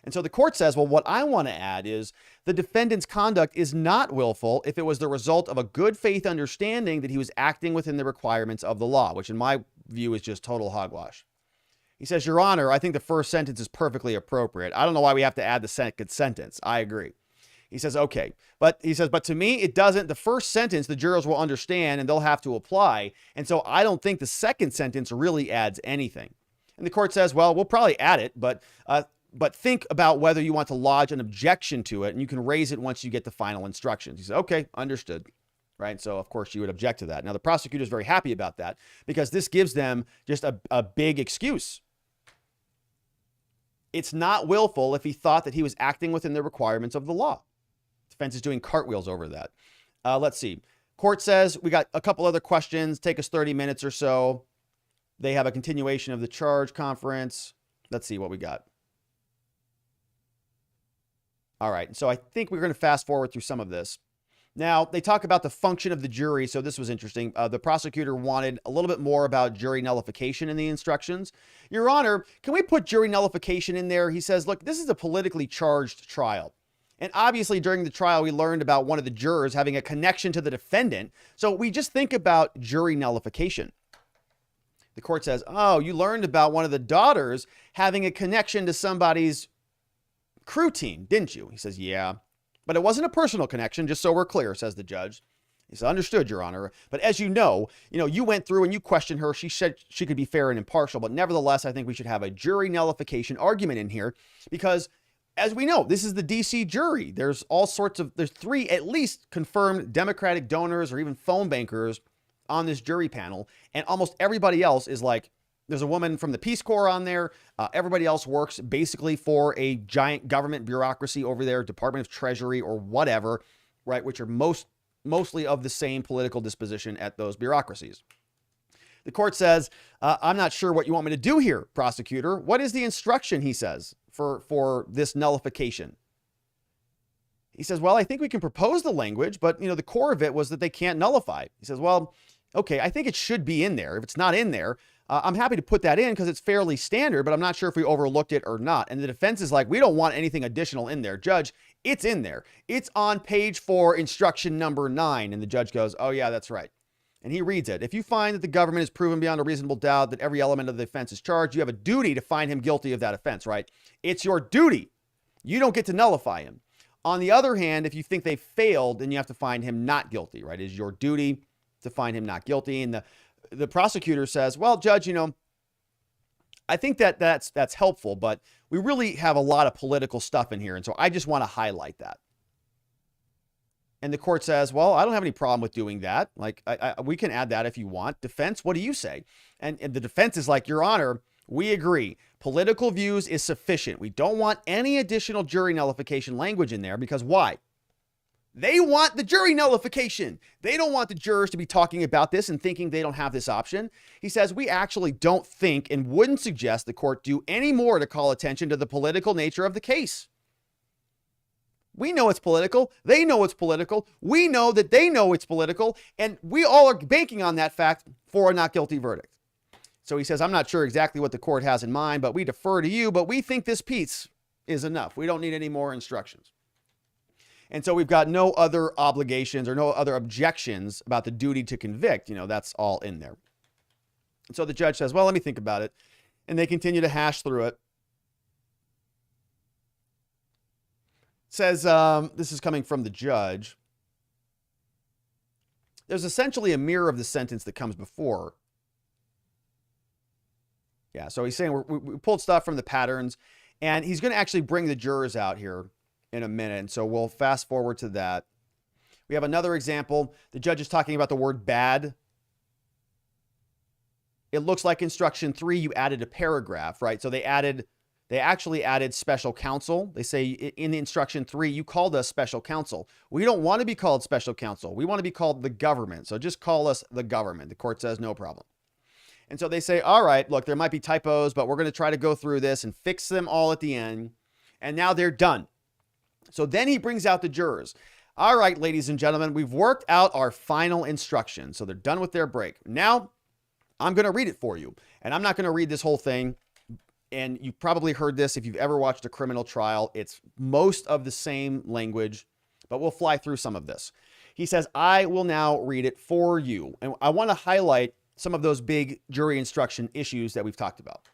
And so the court says, well, what I want to add is the defendant's conduct is not willful if it was the result of a good faith understanding that he was acting within the requirements of the law, which in my view is just total hogwash. He says, Your Honor, I think the first sentence is perfectly appropriate. I don't know why we have to add the second sentence. I agree. He says, okay. But he says, but to me, it doesn't. The first sentence, the jurors will understand and they'll have to apply. And so I don't think the second sentence really adds anything. And the court says, well, we'll probably add it, but but think about whether you want to lodge an objection to it, and you can raise it once you get the final instructions. He said, okay, understood. Right. So, of course, you would object to that. Now, the prosecutor is very happy about that because this gives them just a big excuse. It's not willful if he thought that he was acting within the requirements of the law. Defense is doing cartwheels over that. Let's see. Court says we got a couple other questions. Take us 30 minutes or so. They have a continuation of the charge conference. Let's see what we got. All right. So I think we're going to fast forward through some of this. Now, they talk about the function of the jury, so this was interesting. The prosecutor wanted a little bit more about jury nullification in the instructions. Your Honor, can we put jury nullification in there? He says, look, this is a politically charged trial. And obviously, during the trial, we learned about one of the jurors having a connection to the defendant. So we just think about jury nullification. The court says, oh, you learned about one of the daughters having a connection to somebody's crew team, didn't you? He says, yeah. But it wasn't a personal connection, just so we're clear, says the judge. He said, understood, Your Honor. But as you know, you went through and you questioned her. She said she could be fair and impartial. But nevertheless, I think we should have a jury nullification argument in here because, as we know, this is the D.C. jury. There's there's 3 at least confirmed Democratic donors or even phone bankers on this jury panel. And almost everybody else is like, there's a woman from the Peace Corps on there. Everybody else works basically for a giant government bureaucracy over there, Department of Treasury or whatever, right? Which are mostly of the same political disposition at those bureaucracies. The court says, I'm not sure what you want me to do here, prosecutor. What is the instruction, he says, for this nullification? He says, well, I think we can propose the language, but the core of it was that they can't nullify. He says, well, okay, I think it should be in there. If it's not in there, I'm happy to put that in because it's fairly standard, but I'm not sure if we overlooked it or not. And the defense is like, we don't want anything additional in there. Judge, it's in there. It's on page 4, instruction number 9. And the judge goes, oh yeah, that's right. And he reads it. If you find that the government has proven beyond a reasonable doubt that every element of the offense is charged, you have a duty to find him guilty of that offense, right? It's your duty. You don't get to nullify him. On the other hand, if you think they failed, then you have to find him not guilty, right? It is your duty to find him not guilty. And the prosecutor says, well, Judge, I think that's helpful, but we really have a lot of political stuff in here. And so I just want to highlight that. And the court says, well, I don't have any problem with doing that. Like, we can add that if you want. Defense, what do you say? And the defense is like, Your Honor, we agree. Political views is sufficient. We don't want any additional jury nullification language in there because why? They want the jury nullification. They don't want the jurors to be talking about this and thinking they don't have this option. He says, we actually don't think and wouldn't suggest the court do any more to call attention to the political nature of the case. We know it's political. They know it's political. We know that they know it's political. And we all are banking on that fact for a not guilty verdict. So he says, I'm not sure exactly what the court has in mind, but we defer to you. But we think this piece is enough. We don't need any more instructions. And so we've got no other obligations or no other objections about the duty to convict. That's all in there. And so the judge says, well, let me think about it. And they continue to hash through it. Says, this is coming from the judge. There's essentially a mirror of the sentence that comes before. Yeah, so he's saying we pulled stuff from the patterns, and he's going to actually bring the jurors out here in a minute. And so we'll fast forward to that. We have another example. The judge is talking about the word bad. It looks like instruction 3, you added a paragraph, right? So they actually added special counsel. They say in the instruction 3, you called us special counsel. We don't want to be called special counsel. We want to be called the government. So just call us the government. The court says no problem. And so they say, all right, look, there might be typos, but we're going to try to go through this and fix them all at the end. And now they're done. So then he brings out the jurors. All right, ladies and gentlemen, we've worked out our final instruction. So they're done with their break. Now I'm going to read it for you. And I'm not going to read this whole thing. And you've probably heard this if you've ever watched a criminal trial. It's most of the same language, but we'll fly through some of this. He says, I will now read it for you. And I want to highlight some of those big jury instruction issues that we've talked about.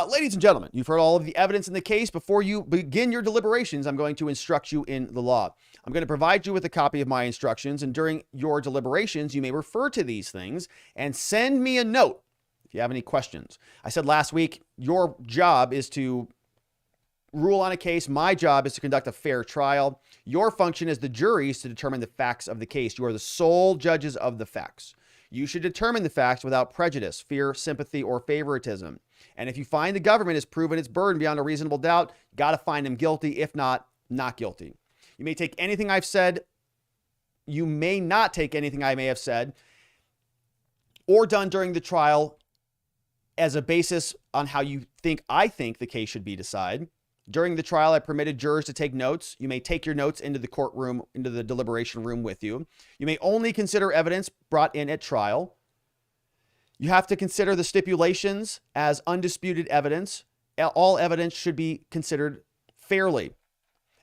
Ladies and gentlemen, you've heard all of the evidence in the case. Before you begin your deliberations, I'm going to instruct you in the law. I'm going to provide you with a copy of my instructions, and during your deliberations, you may refer to these things and send me a note if you have any questions. I said last week, your job is to rule on a case. My job is to conduct a fair trial. Your function as the jury is to determine the facts of the case. You are the sole judges of the facts. You should determine the facts without prejudice, fear, sympathy, or favoritism. And if you find the government has proven its burden beyond a reasonable doubt, you got to find them guilty. If not, not guilty. You may take anything I've said. You may not take anything I may have said or done during the trial as a basis on how I think the case should be decided. During the trial, I permitted jurors to take notes. You may take your notes into the courtroom, into the deliberation room with you. You may only consider evidence brought in at trial. You have to consider the stipulations as undisputed evidence. All evidence should be considered fairly.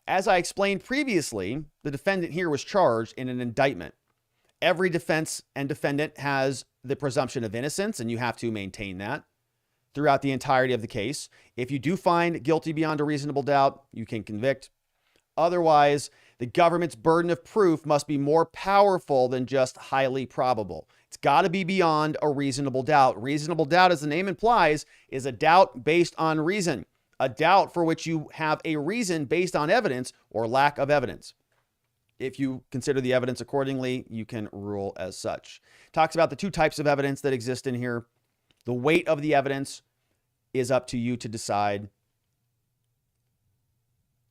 As I explained previously, the defendant here was charged in an indictment. Every defense and defendant has the presumption of innocence, and you have to maintain that throughout the entirety of the case. If you do find guilty beyond a reasonable doubt, you can convict. Otherwise, the government's burden of proof must be more powerful than just highly probable. It's got to be beyond a reasonable doubt. Reasonable doubt, as the name implies, is a doubt based on reason, a doubt for which you have a reason based on evidence or lack of evidence. If you consider the evidence accordingly, you can rule as such. Talks about the two types of evidence that exist in here. The weight of the evidence is up to you to decide.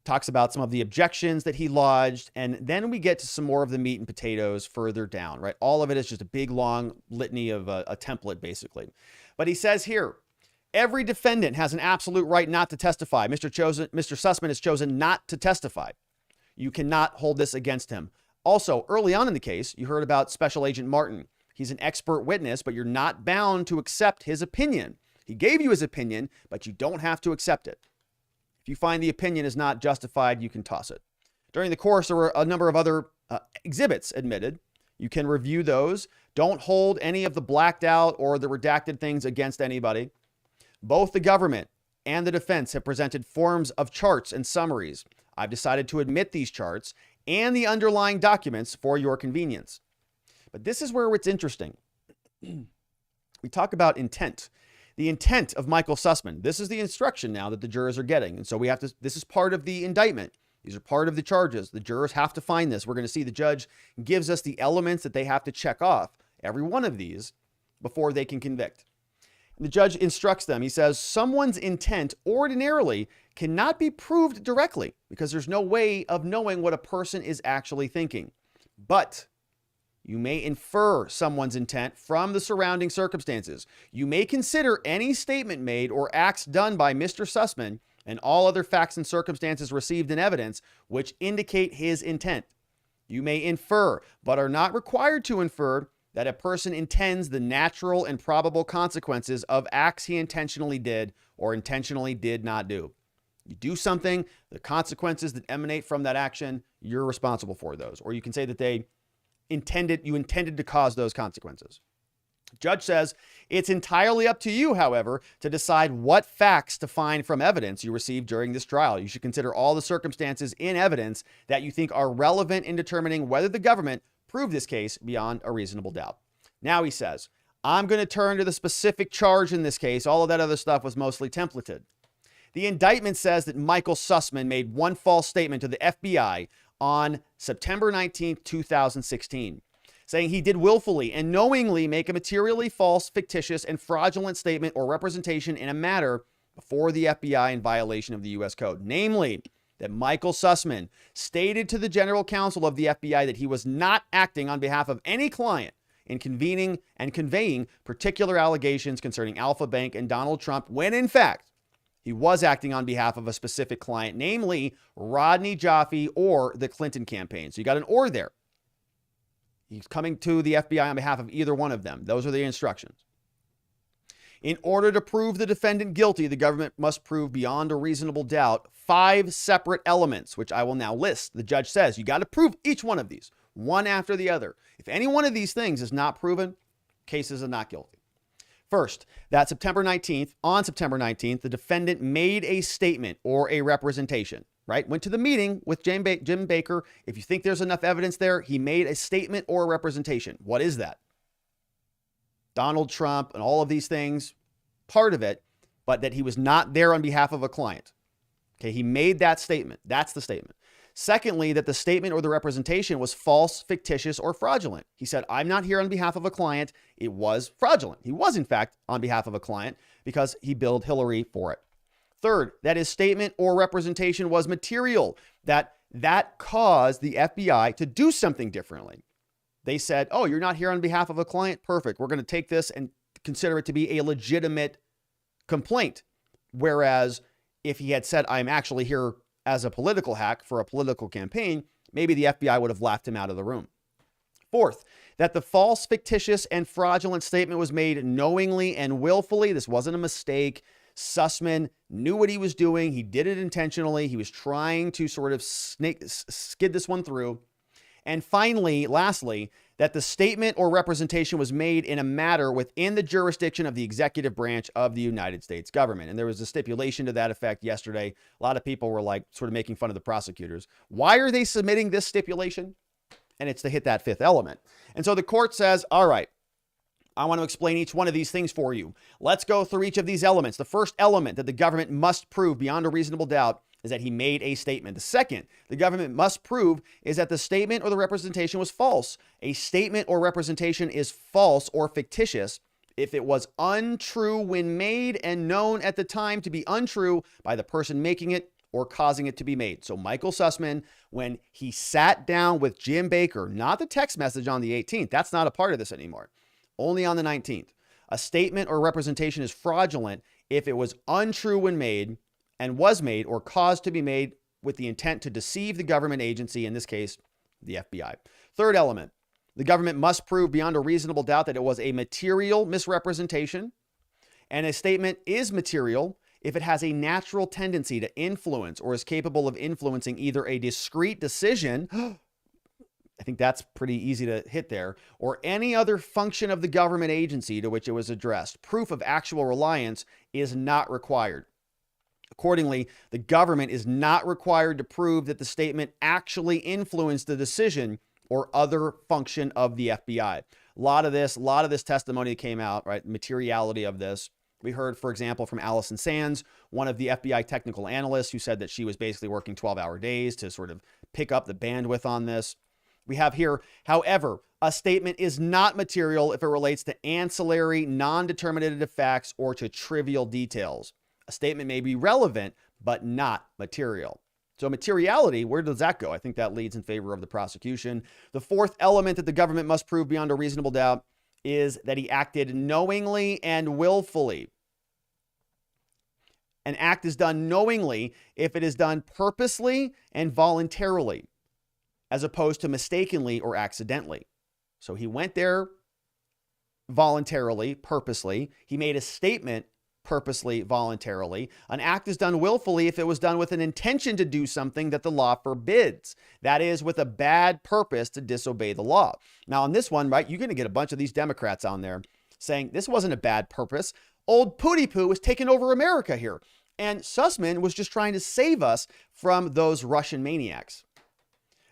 Talks about some of the objections that he lodged, and then we get to some more of the meat and potatoes further down, right? All of it is just a big, long litany of a template, basically. But he says here, every defendant has an absolute right not to testify. Mr. Sussman has chosen not to testify. You cannot hold this against him. Also, early on in the case, you heard about Special Agent Martin. He's an expert witness, but you're not bound to accept his opinion. He gave you his opinion, but you don't have to accept it. If you find the opinion is not justified, you can toss it. During the course, there were a number of other exhibits admitted. You can review those. Don't hold any of the blacked out or the redacted things against anybody. Both the government and the defense have presented forms of charts and summaries. I've decided to admit these charts and the underlying documents for your convenience. But this is where it's interesting. We talk about intent. The intent of Michael Sussman. This is the instruction now that the jurors are getting. And so we have to, this is part of the indictment. These are part of the charges. The jurors have to find this. We're going to see the judge gives us the elements that they have to check off, every one of these, before they can convict. The judge instructs them. He says, someone's intent ordinarily cannot be proved directly because there's no way of knowing what a person is actually thinking. But you may infer someone's intent from the surrounding circumstances. You may consider any statement made or acts done by Mr. Sussman and all other facts and circumstances received in evidence which indicate his intent. You may infer, but are not required to infer, that a person intends the natural and probable consequences of acts he intentionally did or intentionally did not do. You do something, the consequences that emanate from that action, you're responsible for those. Or you can say that you intended to cause those consequences. Judge says it's entirely up to you, however, to decide what facts to find from evidence you received during this trial. You should consider all the circumstances in evidence that you think are relevant in determining whether the government proved this case beyond a reasonable doubt. Now he says, I'm going to turn to the specific charge in this case. All of that other stuff was mostly templated. The indictment says that Michael Sussman made one false statement to the FBI on September 19, 2016, saying he did willfully and knowingly make a materially false, fictitious, and fraudulent statement or representation in a matter before the FBI in violation of the U.S. Code. Namely, that Michael Sussman stated to the general counsel of the FBI that he was not acting on behalf of any client in convening and conveying particular allegations concerning Alpha Bank and Donald Trump, when in fact, he was acting on behalf of a specific client, namely Rodney Jaffe or the Clinton campaign. So you got an or there. He's coming to the FBI on behalf of either one of them. Those are the instructions. In order to prove the defendant guilty, the government must prove beyond a reasonable doubt 5 separate elements, which I will now list. The judge says you got to prove each one of these, one after the other. If any one of these things is not proven, cases are not guilty. First, that on September 19th, the defendant made a statement or a representation, right? Went to the meeting with Jim Baker. If you think there's enough evidence there, he made a statement or a representation. What is that? Donald Trump and all of these things, part of it, but that he was not there on behalf of a client. Okay, he made that statement. That's the statement. Secondly, that the statement or the representation was false, fictitious, or fraudulent. He said, I'm not here on behalf of a client. It was fraudulent. He was, in fact, on behalf of a client because he billed Hillary for it. Third, that his statement or representation was material, that caused the FBI to do something differently. They said, oh, you're not here on behalf of a client? Perfect. We're going to take this and consider it to be a legitimate complaint. Whereas if he had said, I'm actually here as a political hack for a political campaign, maybe the FBI would have laughed him out of the room. Fourth, that the false, fictitious, and fraudulent statement was made knowingly and willfully. This wasn't a mistake. Sussman knew what he was doing. He did it intentionally. He was trying to sort of skid this one through. And finally, lastly, that the statement or representation was made in a matter within the jurisdiction of the executive branch of the United States government. And there was a stipulation to that effect yesterday. A lot of people were like sort of making fun of the prosecutors. Why are they submitting this stipulation? And it's to hit that fifth element. And so the court says, all right, I want to explain each one of these things for you. Let's go through each of these elements. The first element that the government must prove beyond a reasonable doubt is that he made a statement. The second, the government must prove is that the statement or the representation was false. A statement or representation is false or fictitious if it was untrue when made and known at the time to be untrue by the person making it or causing it to be made. So Michael Sussman, when he sat down with Jim Baker, not the text message on the 18th, that's not a part of this anymore, only on the 19th. A statement or representation is fraudulent if it was untrue when made and was made or caused to be made with the intent to deceive the government agency, in this case, the FBI. Third element, the government must prove beyond a reasonable doubt that it was a material misrepresentation, and a statement is material if it has a natural tendency to influence or is capable of influencing either a discrete decision, I think that's pretty easy to hit there, or any other function of the government agency to which it was addressed. Proof of actual reliance is not required. Accordingly, the government is not required to prove that the statement actually influenced the decision or other function of the FBI. A lot of this testimony came out, right? Materiality of this. We heard, for example, from Allison Sands, one of the FBI technical analysts, who said that she was basically working 12-hour days to sort of pick up the bandwidth on this. We have here, however, a statement is not material if it relates to ancillary, non-determinative facts or to trivial details. A statement may be relevant, but not material. So materiality, where does that go? I think that leads in favor of the prosecution. The fourth element that the government must prove beyond a reasonable doubt is that he acted knowingly and willfully. An act is done knowingly if it is done purposely and voluntarily, as opposed to mistakenly or accidentally. So he went there voluntarily, purposely. He made a statement purposely, voluntarily. An act is done willfully if it was done with an intention to do something that the law forbids. That is, with a bad purpose to disobey the law. Now, on this one, right, you're going to get a bunch of these Democrats on there saying this wasn't a bad purpose. Old Pooty Poo was taking over America here. And Sussman was just trying to save us from those Russian maniacs.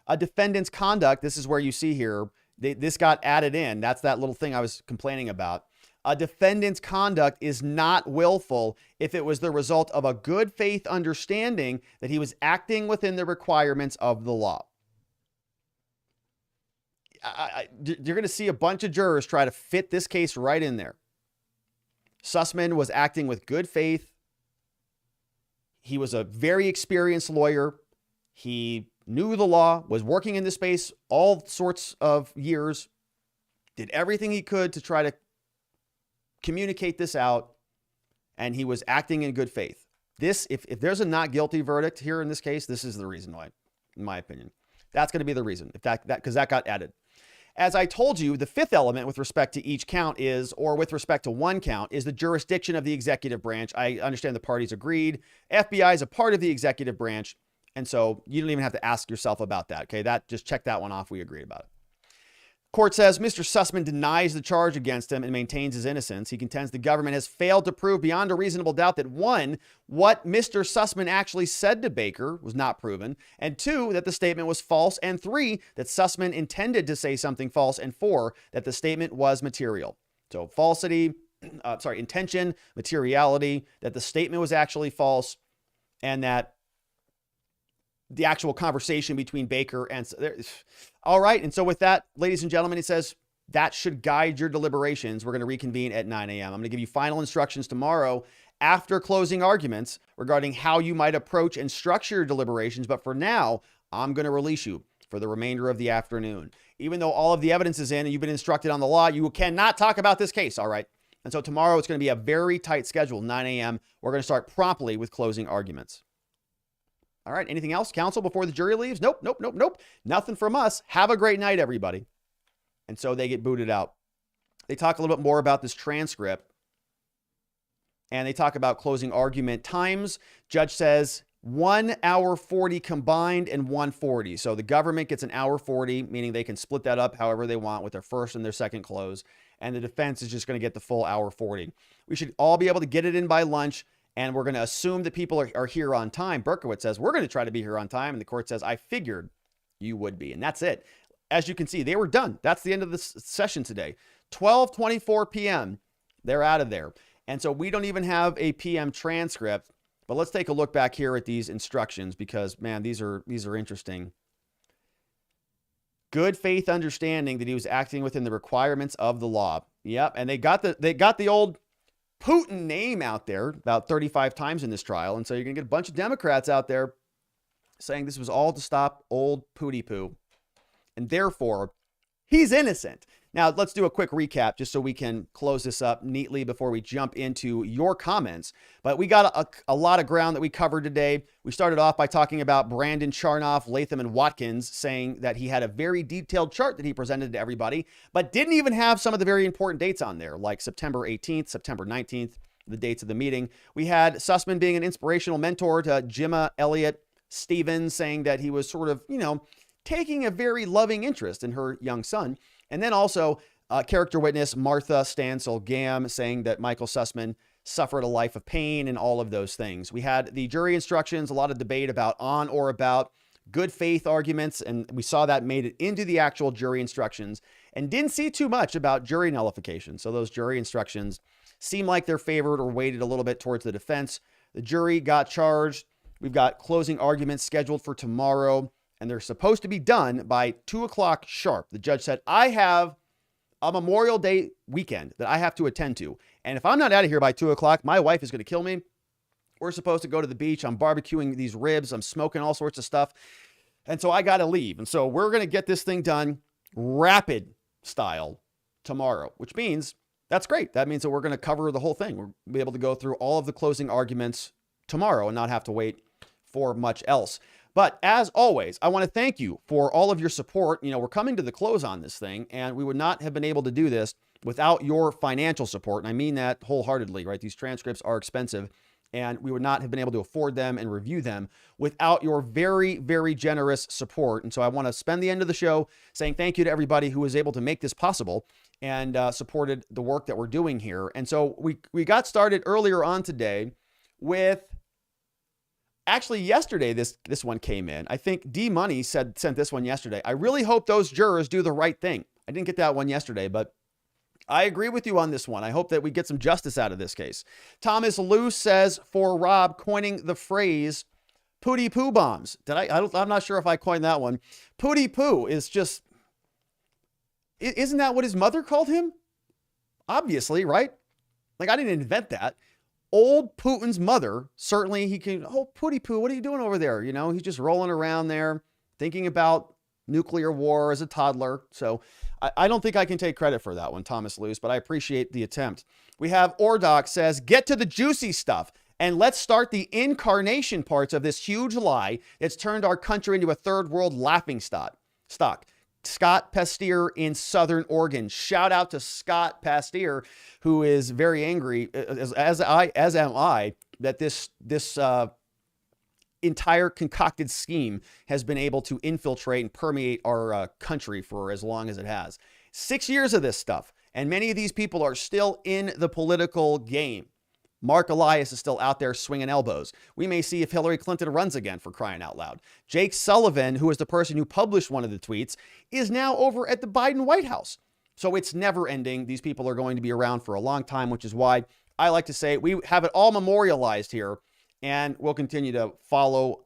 A defendant's conduct, this is where you see here, this got added in. That's that little thing I was complaining about. A defendant's conduct is not willful if it was the result of a good faith understanding that he was acting within the requirements of the law. You're going to see a bunch of jurors try to fit this case right in there. Sussman was acting with good faith. He was a very experienced lawyer. He knew the law, was working in this space all sorts of years, did everything he could to try to communicate this out, and he was acting in good faith. This, if there's a not guilty verdict here in this case, this is the reason why, in my opinion. That's going to be the reason, because that got added. As I told you, the fifth element with respect to each count is, or with respect to one count, is the jurisdiction of the executive branch. I understand the parties agreed. FBI is a part of the executive branch, and so you don't even have to ask yourself about that, okay? Just check that one off. We agreed about it. Court says Mr. Sussman denies the charge against him and maintains his innocence. He contends the government has failed to prove beyond a reasonable doubt that, one, what Mr. Sussman actually said to Baker was not proven, and two, that the statement was false, and three, that Sussman intended to say something false, and four, that the statement was material. So intention, materiality, that the statement was actually false, and that the actual conversation between Baker and... All right. And so with that, ladies and gentlemen, he says that should guide your deliberations. We're going to reconvene at 9 a.m. I'm going to give you final instructions tomorrow after closing arguments regarding how you might approach and structure your deliberations. But for now, I'm going to release you for the remainder of the afternoon. Even though all of the evidence is in and you've been instructed on the law, you cannot talk about this case, all right? And so tomorrow it's going to be a very tight schedule, 9 a.m. We're going to start promptly with closing arguments. All right, anything else, counsel, before the jury leaves? Nope. Nothing from us. Have a great night, everybody. And so they get booted out. They talk a little bit more about this transcript, and they talk about closing argument times. Judge says 1 hour 40 combined and 1:40. So the government gets an hour 40, meaning they can split that up however they want with their first and their second close. And the defense is just going to get the full hour 40. We should all be able to get it in by lunch, and we're going to assume that people are here on time. Berkowitz says, we're going to try to be here on time. And the court says, I figured you would be. And that's it. As you can see, they were done. That's the end of the session today. 12:24 p.m. They're out of there. And so we don't even have a PM transcript. But let's take a look back here at these instructions because, man, these are interesting. Good faith understanding that he was acting within the requirements of the law. Yep, and they got the old Putin name out there about 35 times in this trial, and so you're gonna get a bunch of Democrats out there saying this was all to stop old Pooty Poo, and therefore he's innocent. Now, let's do a quick recap just so we can close this up neatly before we jump into your comments. But we got a lot of ground that we covered today. We started off by talking about Brandon, Charnov, Latham, and Watkins, saying that he had a very detailed chart that he presented to everybody, but didn't even have some of the very important dates on there, like September 18th, September 19th, the dates of the meeting. We had Sussman being an inspirational mentor to Jimma, Elliott-Stevens, saying that he was sort of, taking a very loving interest in her young son. And then also character witness Martha Stansell-Gamm saying that Michael Sussman suffered a life of pain and all of those things. We had the jury instructions, a lot of debate about on or about good faith arguments, and we saw that made it into the actual jury instructions and didn't see too much about jury nullification. So those jury instructions seem like they're favored or weighted a little bit towards the defense. The jury got charged. We've got closing arguments scheduled for tomorrow, and they're supposed to be done by 2 o'clock sharp. The judge said, I have a Memorial Day weekend that I have to attend to. And if I'm not out of here by 2 o'clock, my wife is going to kill me. We're supposed to go to the beach. I'm barbecuing these ribs. I'm smoking all sorts of stuff. And so I got to leave. And so we're going to get this thing done rapid style tomorrow, which means that's great. That means that we're going to cover the whole thing. We'll be able to go through all of the closing arguments tomorrow and not have to wait for much else. But as always, I want to thank you for all of your support. We're coming to the close on this thing, and we would not have been able to do this without your financial support. And I mean that wholeheartedly, right? These transcripts are expensive, and we would not have been able to afford them and review them without your very, very generous support. And so I want to spend the end of the show saying thank you to everybody who was able to make this possible and supported the work that we're doing here. And so we got started earlier on today with... Actually, yesterday, this one came in. I think D Money sent this one yesterday. I really hope those jurors do the right thing. I didn't get that one yesterday, but I agree with you on this one. I hope that we get some justice out of this case. Thomas Luce says, for Rob coining the phrase Pooty Poo bombs. I'm not sure if I coined that one. Pooty Poo is just, isn't that what his mother called him? Obviously, right? Like, I didn't invent that. Old Putin's mother, certainly he can, Pooty Poo, what are you doing over there? He's just rolling around there thinking about nuclear war as a toddler. So I don't think I can take credit for that one, Thomas Luce, but I appreciate the attempt. We have Ordoc says, get to the juicy stuff and let's start the incarnation parts of this huge lie that's turned our country into a third world laughing stock. Scott Pastier in Southern Oregon. Shout out to Scott Pastier, who is very angry, as am I, that this entire concocted scheme has been able to infiltrate and permeate our country for as long as it has. 6 years of this stuff, and many of these people are still in the political game. Mark Elias is still out there swinging elbows. We may see if Hillary Clinton runs again, for crying out loud. Jake Sullivan, who is the person who published one of the tweets, is now over at the Biden White House. So it's never ending. These people are going to be around for a long time, which is why I like to say we have it all memorialized here, and we'll continue to follow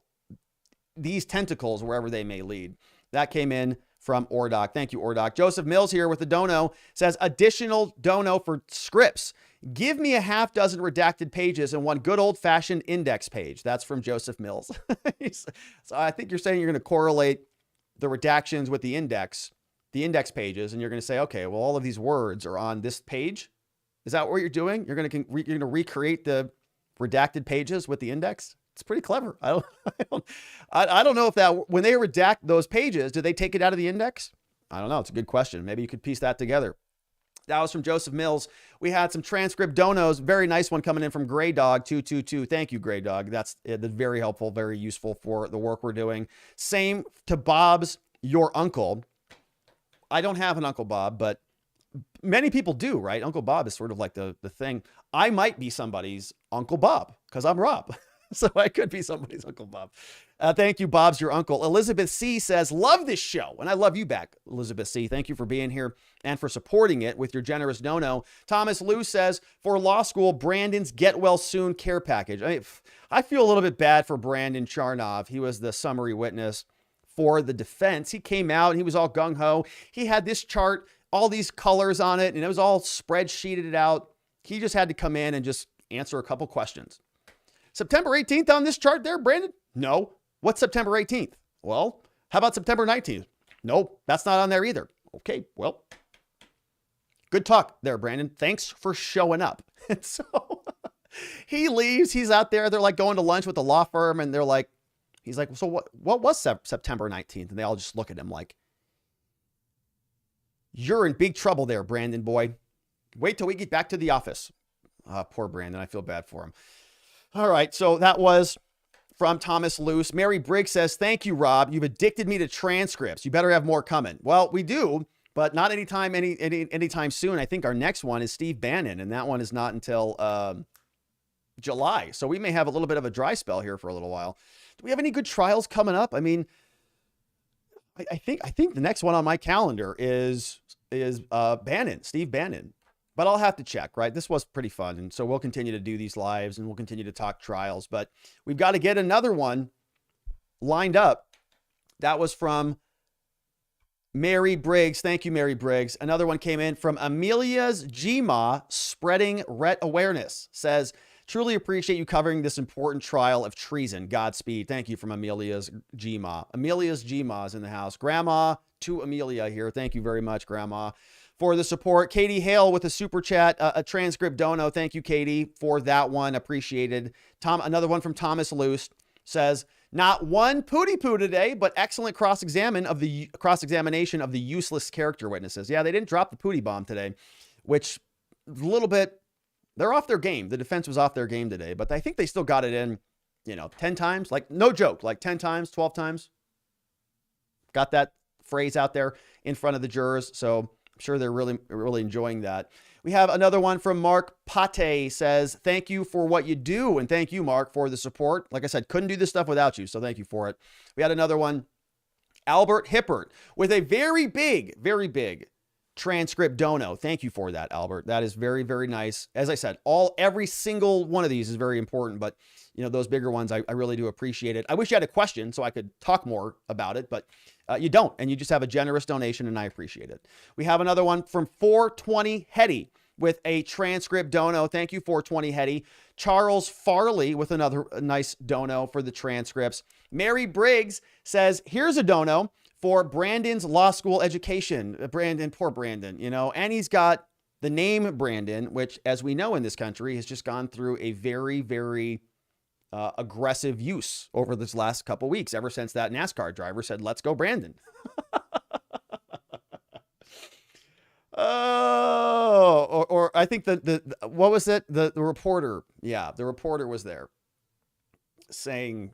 these tentacles wherever they may lead. That came in from Ordoc. Thank you, Ordoc. Joseph Mills here with the dono says, additional dono for scripts. Give me a half dozen redacted pages and one good old-fashioned index page. That's from Joseph Mills. So I think you're saying you're going to correlate the redactions with the index pages, and you're going to say, okay, well, all of these words are on this page. Is that what you're doing? You're going to recreate the redacted pages with the index? It's pretty clever. I don't know if that, when they redact those pages, do they take it out of the index? I don't know. It's a good question. Maybe you could piece that together. That was from Joseph Mills. We had some transcript donos. Very nice one coming in from Gray Dog 222. Thank you, Gray Dog. That's very helpful, very useful for the work we're doing. Same to Bob's Your Uncle. I don't have an Uncle Bob, but many people do, right? Uncle Bob is sort of like the thing. I might be somebody's Uncle Bob because I'm Rob. So I could be somebody's Uncle Bob. Thank you, Bob's Your Uncle. Elizabeth C. says, love this show. And I love you back, Elizabeth C. Thank you for being here and for supporting it with your generous dono. Thomas Liu says, for law school, Brandon's Get Well Soon care package. I feel a little bit bad for Brandon Charnov. He was the summary witness for the defense. He came out and he was all gung-ho. He had this chart, all these colors on it, and it was all spreadsheeted out. He just had to come in and just answer a couple questions. September 18th on this chart there, Brandon? No. What's September 18th? Well, how about September 19th? Nope, that's not on there either. Okay, well, good talk there, Brandon. Thanks for showing up. And so he leaves. He's out there. They're like going to lunch with the law firm, and they're like, he's like, so what was September 19th? And they all just look at him like, you're in big trouble there, Brandon boy. Wait till we get back to the office. Poor Brandon. I feel bad for him. All right, so that was from Thomas Luce. Mary Briggs says, thank you, Rob. You've addicted me to transcripts. You better have more coming. Well, we do, but not anytime soon. I think our next one is Steve Bannon, and that one is not until July. So we may have a little bit of a dry spell here for a little while. Do we have any good trials coming up? I mean, I think the next one on my calendar is Bannon, Steve Bannon. But I'll have to check, right? This was pretty fun. And so we'll continue to do these lives and we'll continue to talk trials. But we've got to get another one lined up. That was from Mary Briggs. Thank you, Mary Briggs. Another one came in from Amelia's Jimma, spreading Rhett awareness. Says, truly appreciate you covering this important trial of treason. Godspeed. Thank you from Amelia's Jimma. Amelia's Jimma is in the house. Grandma to Amelia here. Thank you very much, Grandma, for the support. Katie Hale with a super chat, a transcript dono. Thank you, Katie, for that one. Appreciated. Another one from Thomas Luce says, not one pooty poo today, but excellent cross-examination of the useless character witnesses. Yeah, they didn't drop the pooty bomb today, which a little bit, they're off their game. The defense was off their game today, but I think they still got it in, 10 times, like no joke, like 10 times, 12 times. Got that phrase out there in front of the jurors. So I'm sure they're really, really enjoying that. We have another one from Mark Pate. Says, thank you for what you do. And thank you, Mark, for the support. Like I said, couldn't do this stuff without you. So thank you for it. We had another one, Albert Hippert, with a very big transcript dono. Thank you for that, Albert. That is very, very nice. As I said, every single one of these is very important, but those bigger ones, I really do appreciate it. I wish you had a question so I could talk more about it, but you don't, and you just have a generous donation, and I appreciate it. We have another one from 420 Hetty with a transcript dono. Thank you, 420 Hetty. Charles Farley with another nice dono for the transcripts. Mary Briggs says, here's a dono for Brandon's law school education. Poor Brandon, and he's got the name Brandon, which, as we know in this country, has just gone through a very, very aggressive use over this last couple weeks, ever since that NASCAR driver said, let's go, Brandon. Or I think what was it? The reporter. Yeah, the reporter was there saying,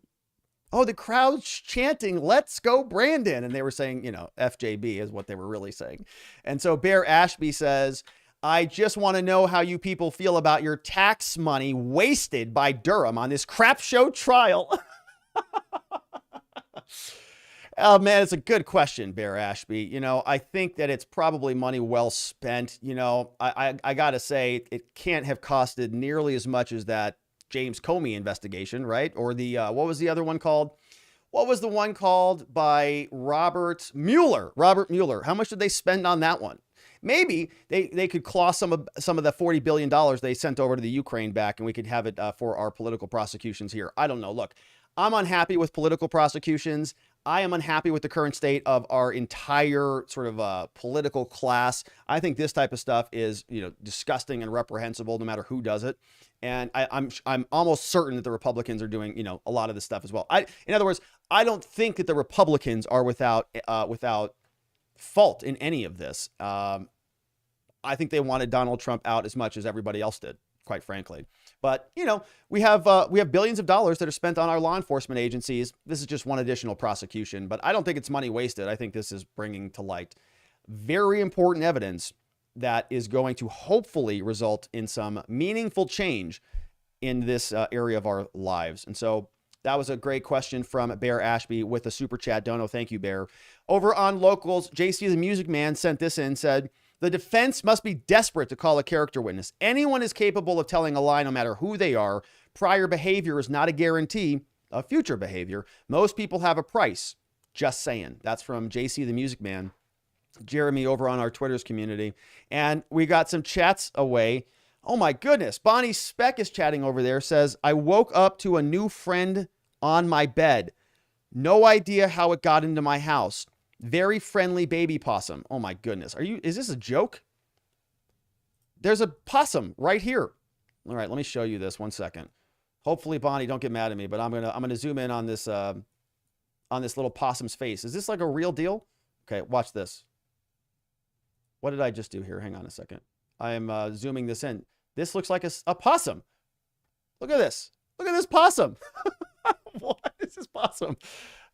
oh, the crowd's chanting, let's go, Brandon. And they were saying, FJB is what they were really saying. And so Bear Ashby says, I just want to know how you people feel about your tax money wasted by Durham on this crap show trial. Oh, man, it's a good question, Bear Ashby. I think that it's probably money well spent. I got to say, it can't have costed nearly as much as that James Comey investigation, right? Or the, what was the other one called? What was the one called by Robert Mueller? Robert Mueller. How much did they spend on that one? Maybe they could claw some of the $40 billion they sent over to the Ukraine back, and we could have it for our political prosecutions here. I don't know. Look, I'm unhappy with political prosecutions. I am unhappy with the current state of our entire sort of political class. I think this type of stuff is, disgusting and reprehensible no matter who does it. And I'm almost certain that the Republicans are doing, a lot of this stuff as well. In other words, I don't think that the Republicans are without fault in any of this. I think they wanted Donald Trump out as much as everybody else did, quite frankly. But, we have billions of dollars that are spent on our law enforcement agencies. This is just one additional prosecution, but I don't think it's money wasted. I think this is bringing to light very important evidence that is going to hopefully result in some meaningful change in this area of our lives. And so that was a great question from Bear Ashby with a super chat dono. Thank you, Bear. Over on Locals, JC the Music Man sent this in, said, the defense must be desperate to call a character witness. Anyone is capable of telling a lie no matter who they are. Prior behavior is not a guarantee of future behavior. Most people have a price. Just saying. That's from JC the Music Man. Jeremy over on our Twitter's community. And we got some chats away. Oh my goodness. Bonnie Speck is chatting over there. Says, I woke up to a new friend on my bed. No idea how it got into my house. Very friendly baby possum. Oh my goodness. Is this a joke? There's a possum right here. All right, let me show you this 1 second. Hopefully, Bonnie, don't get mad at me, but I'm gonna zoom in on this little possum's face. Is this like a real deal? Okay, watch this. What did I just do here? Hang on a second. I am zooming this in. This looks like a possum. Look at this. Look at this possum. What is this possum?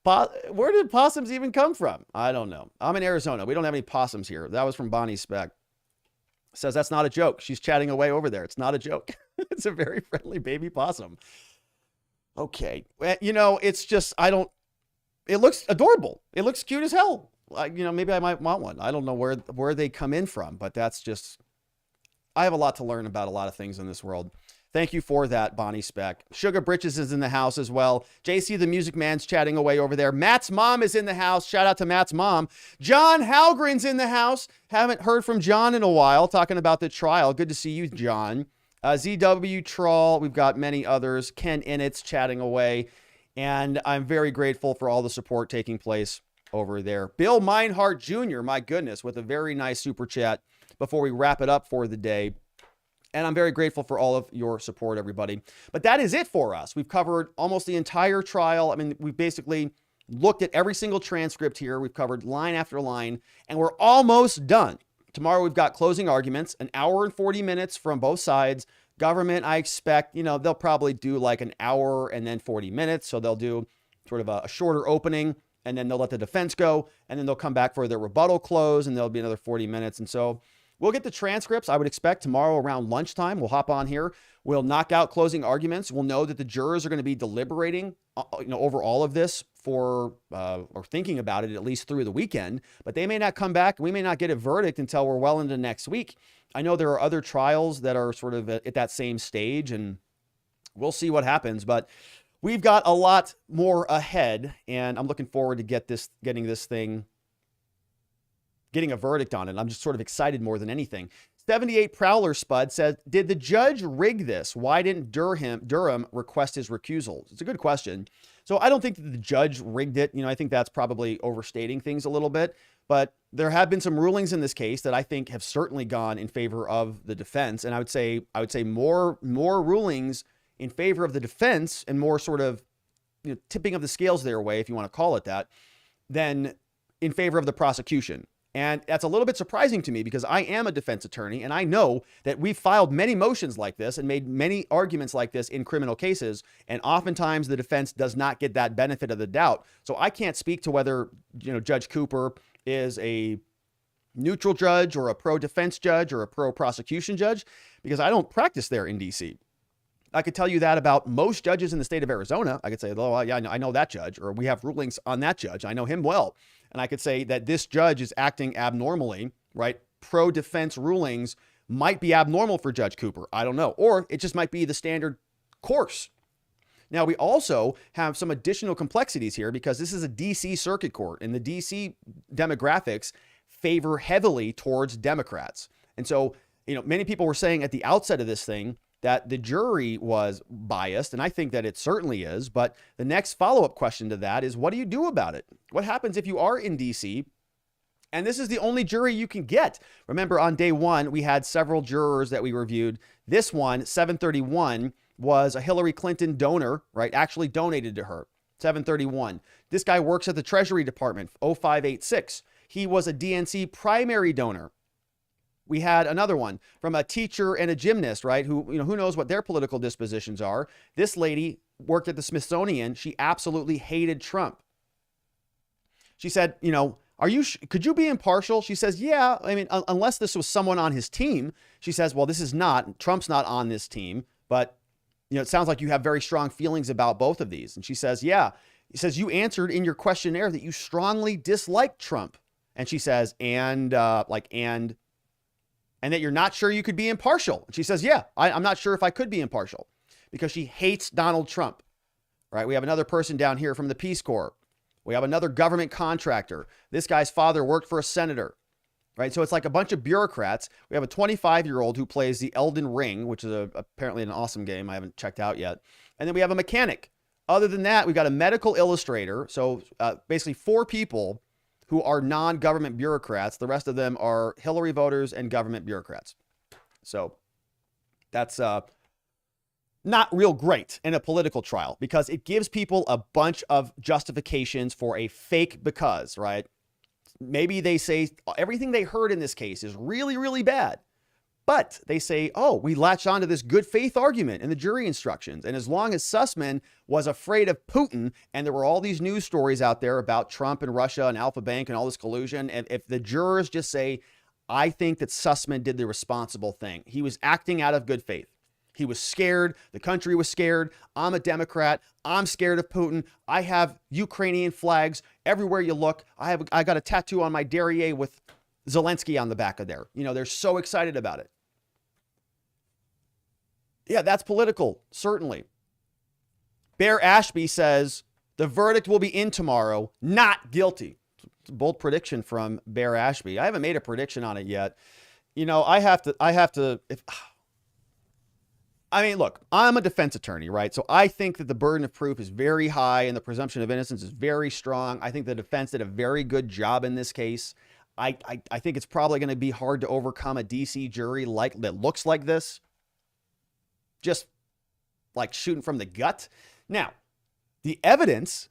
Where did possums even come from? I don't know. I'm in Arizona. We don't have any possums here. That was from Bonnie Speck. Says that's not a joke. She's chatting away over there. It's not a joke. It's a very friendly baby possum. Okay. It's just, it looks adorable. It looks cute as hell. Maybe I might want one. I don't know where they come in from, but that's just, I have a lot to learn about a lot of things in this world. Thank you for that, Bonnie Speck. Sugar Britches is in the house as well. JC the Music Man's chatting away over there. Matt's mom is in the house. Shout out to Matt's mom. John Halgren's in the house. Haven't heard from John in a while, talking about the trial. Good to see you, John. ZW Trawl. We've got many others. Ken Innett's chatting away. And I'm very grateful for all the support taking place over there. Bill Meinhardt Jr., my goodness, with a very nice super chat before we wrap it up for the day. And I'm very grateful for all of your support, everybody. But that is it for us. We've covered almost the entire trial. I mean, we've basically looked at every single transcript here. We've covered line after line, and we're almost done. Tomorrow, we've got closing arguments, an hour and 40 minutes from both sides. Government, I expect, they'll probably do like an hour and then 40 minutes. So they'll do sort of a shorter opening, and then they'll let the defense go, and then they'll come back for their rebuttal close, and there'll be another 40 minutes. And so we'll get the transcripts, I would expect, tomorrow around lunchtime. We'll hop on here. We'll knock out closing arguments. We'll know that the jurors are going to be deliberating, over all of this or thinking about it at least through the weekend. But they may not come back. We may not get a verdict until we're well into next week. I know there are other trials that are sort of at that same stage, and we'll see what happens. But we've got a lot more ahead, and I'm looking forward to getting a verdict on it. I'm just sort of excited more than anything. 78 Prowler Spud said, did the judge rig this? Why didn't Durham request his recusal? It's a good question. So I don't think that the judge rigged it. I think that's probably overstating things a little bit, but there have been some rulings in this case that I think have certainly gone in favor of the defense. And I would say more rulings in favor of the defense and more sort of tipping of the scales their way, if you want to call it that, than in favor of the prosecution. And that's a little bit surprising to me because I am a defense attorney and I know that we've filed many motions like this and made many arguments like this in criminal cases. And oftentimes the defense does not get that benefit of the doubt. So I can't speak to whether, Judge Cooper is a neutral judge or a pro-defense judge or a pro-prosecution judge because I don't practice there in DC. I could tell you that about most judges in the state of Arizona. I could say, oh, yeah, I know that judge, or we have rulings on that judge. I know him well. And I could say that this judge is acting abnormally, right? Pro-defense rulings might be abnormal for Judge Cooper. I don't know. Or it just might be the standard course. Now, we also have some additional complexities here because this is a DC circuit court, and the DC demographics favor heavily towards Democrats. And so, many people were saying at the outset of this thing that the jury was biased, and I think that it certainly is. But the next follow-up question to that is, what do you do about it? What happens if you are in DC and this is the only jury you can get? Remember, on day one, we had several jurors that we reviewed. This one, 731, was a Hillary Clinton donor, right? Actually donated to her. 731. This guy works at the Treasury Department, 0586. He was a DNC primary donor. We had another one from a teacher and a gymnast, right? Who knows what their political dispositions are. This lady worked at the Smithsonian. She absolutely hated Trump. She said, could you be impartial? She says, yeah. I mean, unless this was someone on his team. She says, well, this is not. Trump's not on this team, but it sounds like you have very strong feelings about both of these. And she says, yeah. He says, you answered in your questionnaire that you strongly dislike Trump. And she says, and that you're not sure you could be impartial. And she says, yeah, I'm not sure if I could be impartial, because she hates Donald Trump, right? We have another person down here from the Peace Corps. We have another government contractor. This guy's father worked for a senator, right? So it's like a bunch of bureaucrats. We have a 25-year-old who plays the Elden Ring, which is apparently an awesome game I haven't checked out yet. And then we have a mechanic. Other than that, we've got a medical illustrator. So basically 4 people who are non-government bureaucrats. The rest of them are Hillary voters and government bureaucrats. So that's not real great in a political trial, because it gives people a bunch of justifications for a fake because, right? Maybe they say everything they heard in this case is really, really bad. But they say, oh, we latched onto this good faith argument in the jury instructions. And as long as Sussman was afraid of Putin, and there were all these news stories out there about Trump and Russia and Alpha Bank and all this collusion, and if the jurors just say, I think that Sussman did the responsible thing. He was acting out of good faith. He was scared. The country was scared. I'm a Democrat. I'm scared of Putin. I have Ukrainian flags everywhere you look. I got a tattoo on my derriere with Zelensky on the back of there. They're so excited about it. Yeah, that's political, certainly. Bear Ashby says the verdict will be in tomorrow, not guilty. It's a bold prediction from Bear Ashby. I haven't made a prediction on it yet. Look, I'm a defense attorney, right? So I think that the burden of proof is very high and the presumption of innocence is very strong. I think the defense did a very good job in this case. I think it's probably going to be hard to overcome a DC jury that looks like this. Just like shooting from the gut. Now, the evidence,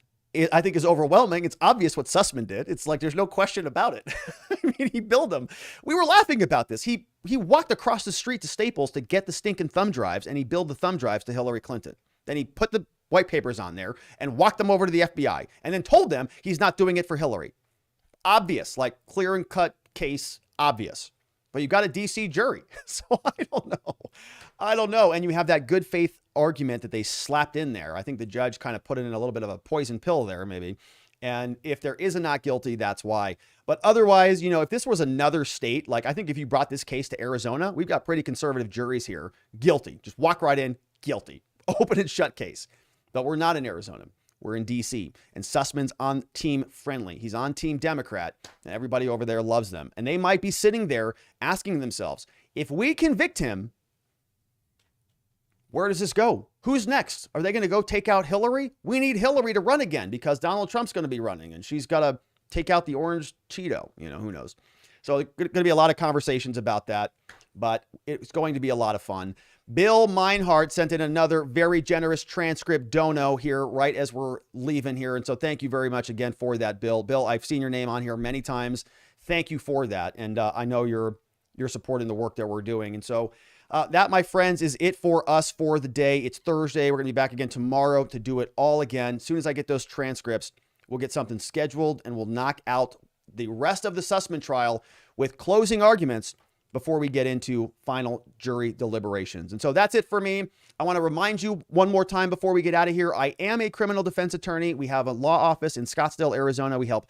I think, is overwhelming. It's obvious what Sussman did. It's like there's no question about it. I mean, he billed them. We were laughing about this. He walked across the street to Staples to get the stinking thumb drives, and he billed the thumb drives to Hillary Clinton. Then he put the white papers on there and walked them over to the FBI, and then told them he's not doing it for Hillary. Obvious, like clear and cut case, obvious. But you got a DC jury. So I don't know. And you have that good faith argument that they slapped in there. I think the judge kind of put it in a little bit of a poison pill there, maybe. And if there is a not guilty, that's why. But otherwise, if this was another state, like I think if you brought this case to Arizona, we've got pretty conservative juries here. Guilty. Just walk right in. Guilty. Open and shut case. But we're not in Arizona. We're in DC, and Sussman's on team friendly. He's on team Democrat, and everybody over there loves them. And they might be sitting there asking themselves, if we convict him, where does this go? Who's next? Are they going to go take out Hillary? We need Hillary to run again because Donald Trump's going to be running, and she's got to take out the orange Cheeto. Who knows? So there's going to be a lot of conversations about that, but it's going to be a lot of fun. Bill Meinhardt sent in another very generous transcript dono here right as we're leaving here. And so thank you very much again for that, Bill. Bill, I've seen your name on here many times. Thank you for that. And I know you're supporting the work that we're doing. And so that, my friends, is it for us for the day. It's Thursday. We're going to be back again tomorrow to do it all again. As soon as I get those transcripts, we'll get something scheduled and we'll knock out the rest of the Sussman trial with closing arguments before we get into final jury deliberations. And so that's it for me. I want to remind you one more time before we get out of here. I am a criminal defense attorney. We have a law office in Scottsdale, Arizona. We help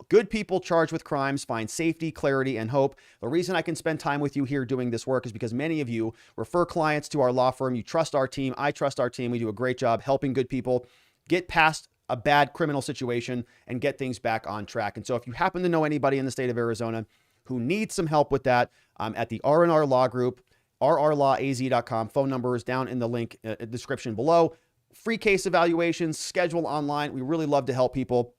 Good people charged with crimes find safety, clarity, and hope. The reason I can spend time with you here doing this work is because many of you refer clients to our law firm. You trust our team. I trust our team. We do a great job helping good people get past a bad criminal situation and get things back on track. And so if you happen to know anybody in the state of Arizona who needs some help with that, at the R&R Law Group, rrlawaz.com. Phone number is down in the link description below. Free case evaluations, schedule online. We really love to help people.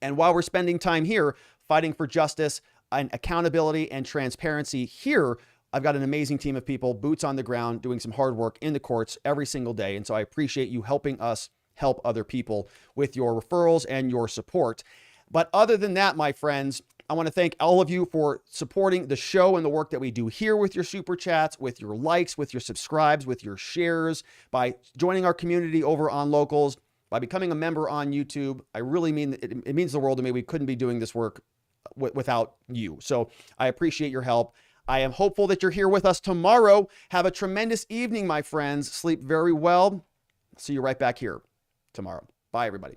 And while we're spending time here fighting for justice and accountability and transparency here, I've got an amazing team of people, boots on the ground, doing some hard work in the courts every single day. And so I appreciate you helping us help other people with your referrals and your support. But other than that, my friends, I want to thank all of you for supporting the show and the work that we do here with your super chats, with your likes, with your subscribes, with your shares, by joining our community over on Locals, by becoming a member on YouTube. I really mean it means the world to me. We couldn't be doing this work without you. So I appreciate your help. I am hopeful that you're here with us tomorrow. Have a tremendous evening, my friends. Sleep very well. See you right back here tomorrow. Bye, everybody.